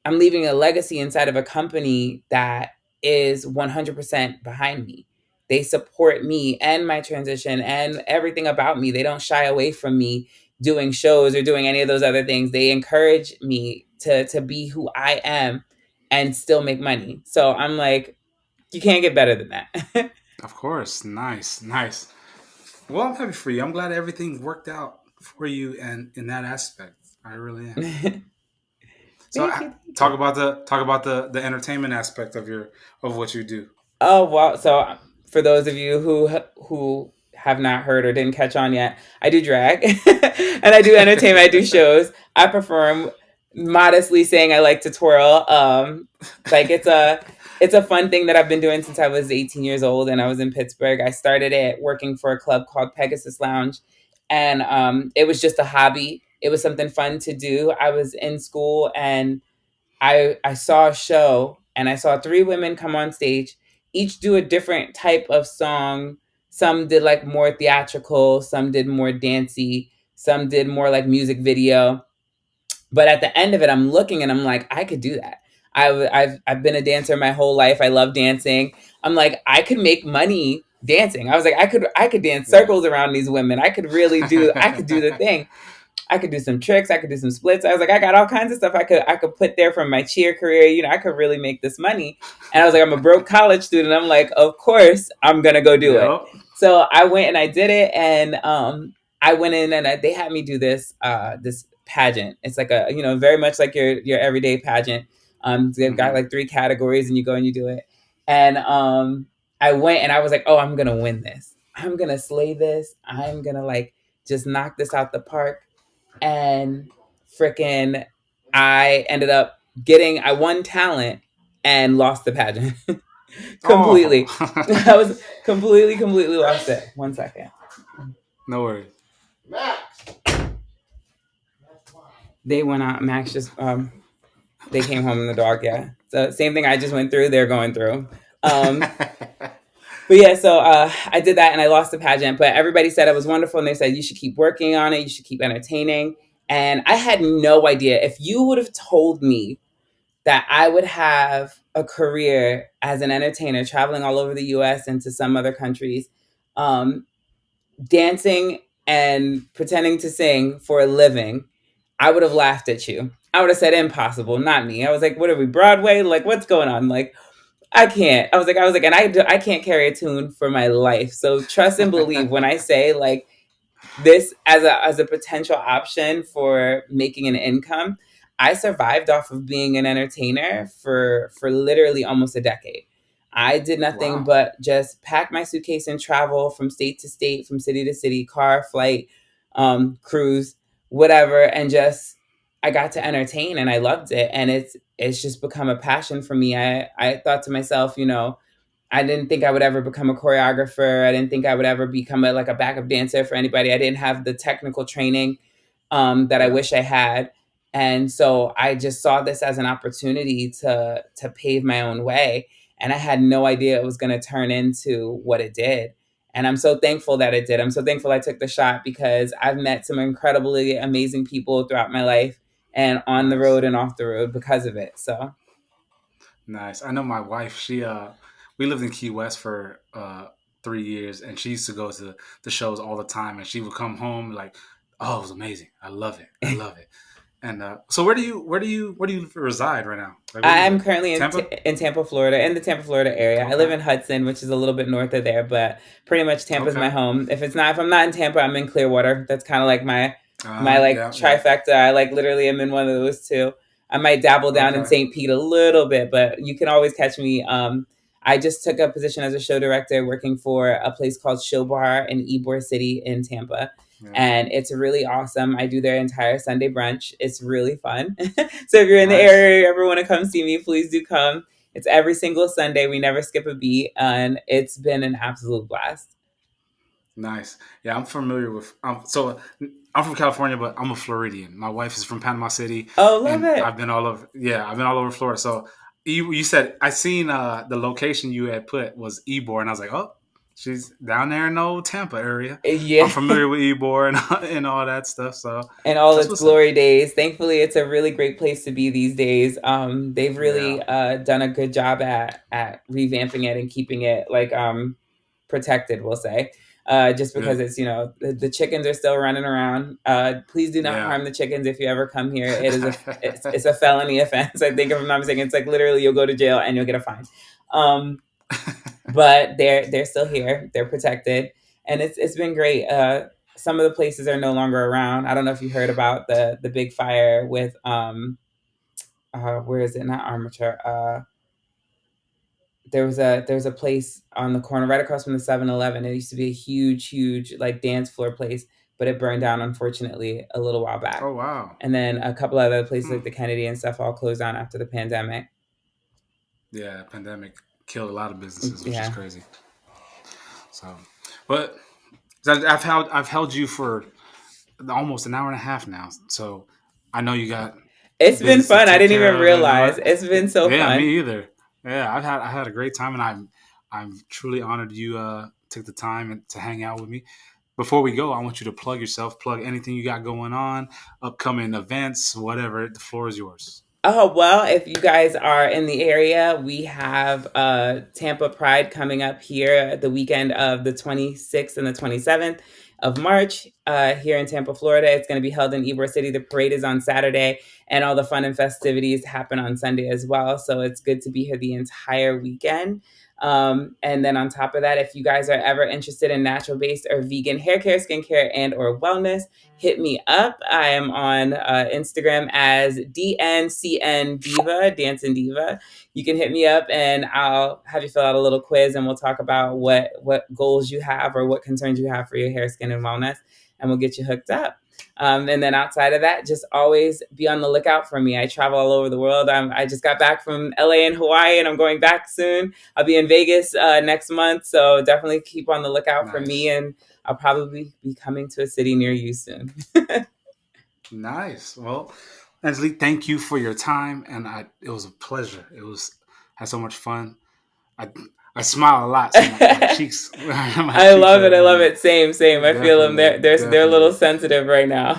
I'm leaving a legacy inside of a company that is 100% behind me. They support me and my transition and everything about me. They don't shy away from me doing shows or doing any of those other things. They encourage me to be who I am and still make money. So I'm like, you can't get better than that. Of course. Nice. Nice. Well, I'm happy for you. I'm glad everything worked out for you and in that aspect. I really am. So Thank you, thank talk you. about the entertainment aspect of your of what you do. Oh wow! So for those of you who have not heard or didn't catch on yet, I do drag and I do entertainment. I do shows. I perform. Modestly saying I like to twirl. Like it's a fun thing that I've been doing since I was 18 years old and I was in Pittsburgh. I started it working for a club called Pegasus Lounge, and it was just a hobby. It was something fun to do. I was in school and I saw a show and I saw three women come on stage, each do a different type of song. Some did like more theatrical, some did more dancey, some did more like music video. But at the end of it, I'm looking and I'm like, I could do that. I've been a dancer my whole life. I love dancing. I'm like, I could make money dancing. I was like, I could dance Yeah. circles around these women. I could do the thing. I could do some tricks. I could do some splits. I was like, I got all kinds of stuff I could put there from my cheer career. You know, I could really make this money. And I was like, I'm a broke college student. I'm like, of course I'm gonna go do it. Yep. So I went and I did it, and I went in and they had me do this pageant. It's like a very much like your everyday pageant. They've got Hmm. like three categories, and you go and you do it. And I went and I was like, oh, I'm gonna win this. I'm gonna slay this. I'm gonna like just knock this out the park and freaking I ended up I won talent and lost the pageant Oh. completely. I was completely lost it. 1 second. No worries. They went out. Max just they came home and the dog. Yeah. So same thing I just went through. They're going through. Um, but yeah, so I did that and I lost the pageant. But everybody said it was wonderful, and they said you should keep working on it. You should keep entertaining. And I had no idea. If you would have told me that I would have a career as an entertainer, traveling all over the U.S. and to some other countries, um, dancing and pretending to sing for a living, I would have laughed at you. I would have said impossible, not me. I was like, what are we, Broadway? Like, what's going on? Like, I can't. I was like, and I can't carry a tune for my life. So trust and believe when I say like this as a potential option for making an income. I survived off of being an entertainer for literally almost a decade. I did nothing Wow. but just pack my suitcase and travel from state to state, from city to city, car, flight, cruise, whatever, and just I got to entertain and I loved it, and it's just become a passion for me. I thought to myself, I didn't think I would ever become a choreographer. I didn't think I would ever become like a backup dancer for anybody. I didn't have the technical training that I Yeah. wish I had, and so I just saw this as an opportunity to pave my own way. And I had no idea it was going to turn into what it did. And I'm so thankful that it did. I'm so thankful I took the shot because I've met some incredibly amazing people throughout my life and on the Nice. road and off the road because of it. So Nice. I know my wife. We lived in Key West for 3 years, and she used to go to the shows all the time. And she would come home like, "Oh, it was amazing. I love it. I love it." And so, where do you reside right now? Like, where do you I'm live? currently Tampa. in Tampa, Florida, in the Tampa, Florida area. I live Okay. in Hudson, which is a little bit north of there, but pretty much Tampa's my Okay. home. If I'm not in Tampa, I'm in Clearwater. That's kind of like my like Yeah. Yeah. trifecta. I like literally am in one of those two. I might dabble down in Okay. St. Pete a little bit, but you can always catch me. I just took a position as a show director working for a place called Show Bar in Ybor City in Tampa. Yeah. And it's really awesome. I do their entire Sunday brunch. It's really fun. So if you're in the Nice. area, you ever want to come see me, please do come. It's every single Sunday. We never skip a beat, and it's been an absolute blast. Nice. Yeah, I'm familiar with. So I'm from California, but I'm a Floridian. My wife is from Panama City, Oh, love and it. I've been all over. Yeah, I've been all over Florida. So you said I seen the location you had put was Ybor, and I was like, oh, She's down there in the old Tampa area. I'm Yeah. familiar with Ybor and and all that stuff. So And all that's its what's up. glory days. Thankfully, it's a really great place to be these days. They've Yeah. really done a good job at revamping it and keeping it like protected. We'll say, just because Good. it's the chickens are still running around. Please do not Yeah. harm the chickens if you ever come here. It's a felony offense. I think if I'm not mistaken, it's like literally you'll go to jail and you'll get a fine. Um, but they're still here. They're protected, and it's been great. Some of the places are no longer around. I don't know if you heard about the big fire with where is it? Not Armature. There was a place on the corner right across from the 7-Eleven. It used to be a huge like dance floor place, but it burned down unfortunately a little while back. Oh wow. And then a couple other places Hmm. like the Kennedy and stuff all closed down after the pandemic. Yeah, pandemic killed a lot of businesses, which is Yeah. crazy. So, but I've held you for almost an hour and a half now. So I know you got It's been business to fun. I take didn't even care of and all realize. that. It's been so Yeah, fun. me either. Yeah, I had a great time, and I'm truly honored you took the time and to hang out with me. Before we go, I want you to plug yourself, plug anything you got going on, upcoming events, whatever. The floor is yours. Oh, well, if you guys are in the area, we have Tampa Pride coming up here the weekend of the 26th and the 27th of March here in Tampa, Florida. It's going to be held in Ybor City. The parade is on Saturday, and all the fun and festivities happen on Sunday as well. So it's good to be here the entire weekend. And then on top of that, if you guys are ever interested in natural based or vegan hair care, skincare, and or wellness, hit me up. I am on Instagram as DNCN Diva, Dancing Diva. You can hit me up and I'll have you fill out a little quiz and we'll talk about what goals you have or what concerns you have for your hair, skin, and wellness, and we'll get you hooked up. And then outside of that, just always be on the lookout for me. I travel all over the world. I just got back from LA and Hawaii, and I'm going back soon. I'll be in Vegas next month, so definitely keep on the lookout for me, Nice. and I'll probably be coming to a city near you soon. Nice. Well, Angelique, thank you for your time, and it was a pleasure. It was had so much fun. I I smile a lot, so my cheeks my I cheeks love it. are I love it. Same. I feel them. definitely They're a little definitely. sensitive right now,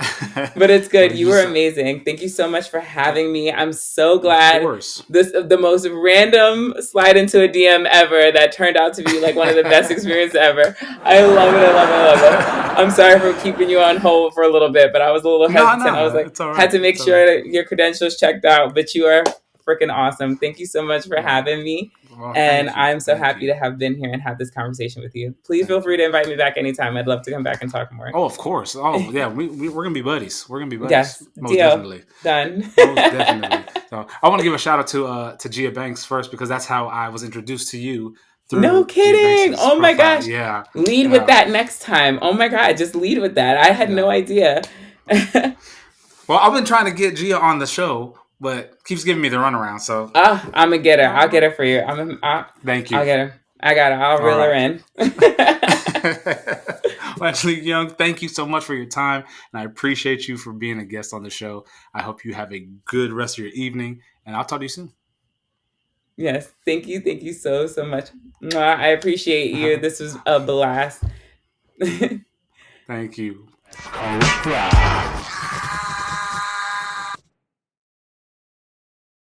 but it's Well, good. you You were just amazing. Thank you so much for having me. I'm so of glad. course. This the most random slide into a DM ever that turned out to be like one of the best experiences ever. I love it. I love it. I love it. I'm sorry for keeping you on hold for a little bit, but I was a little No, hesitant. I was no, like, it's all had right. to make It's all right. sure that your credentials checked out. But you are freaking awesome. Thank you so much for Well, having me. well, And thank you, I'm so thank happy you, to have been here and have this conversation with you. Please feel thank free you. to invite me back anytime. I'd love to come back and talk more. Oh, of course. Oh, yeah. We're gonna be buddies. We're gonna be buddies. Yes, Most deal. definitely. Done. Most definitely. So I want to give a shout out to Gia Banks first because that's how I was introduced to you No through Gia kidding. Banks's Oh my profile. gosh. Yeah, Lead with yeah, that next time. Oh my God. Just lead with that. I had yeah. no idea. Well, I've been trying to get Gia on the show, but keeps giving me the runaround. So, I'm going to get her. I'll get uh, her for you. thank I'll you. get her. I got her. I'll All reel her right. in. Well, Angelique Young, thank you so much for your time, and I appreciate you for being a guest on the show. I hope you have a good rest of your evening, and I'll talk to you soon. Yes. Thank you. Thank you so much. Mwah. I appreciate you. This was a blast. Thank you.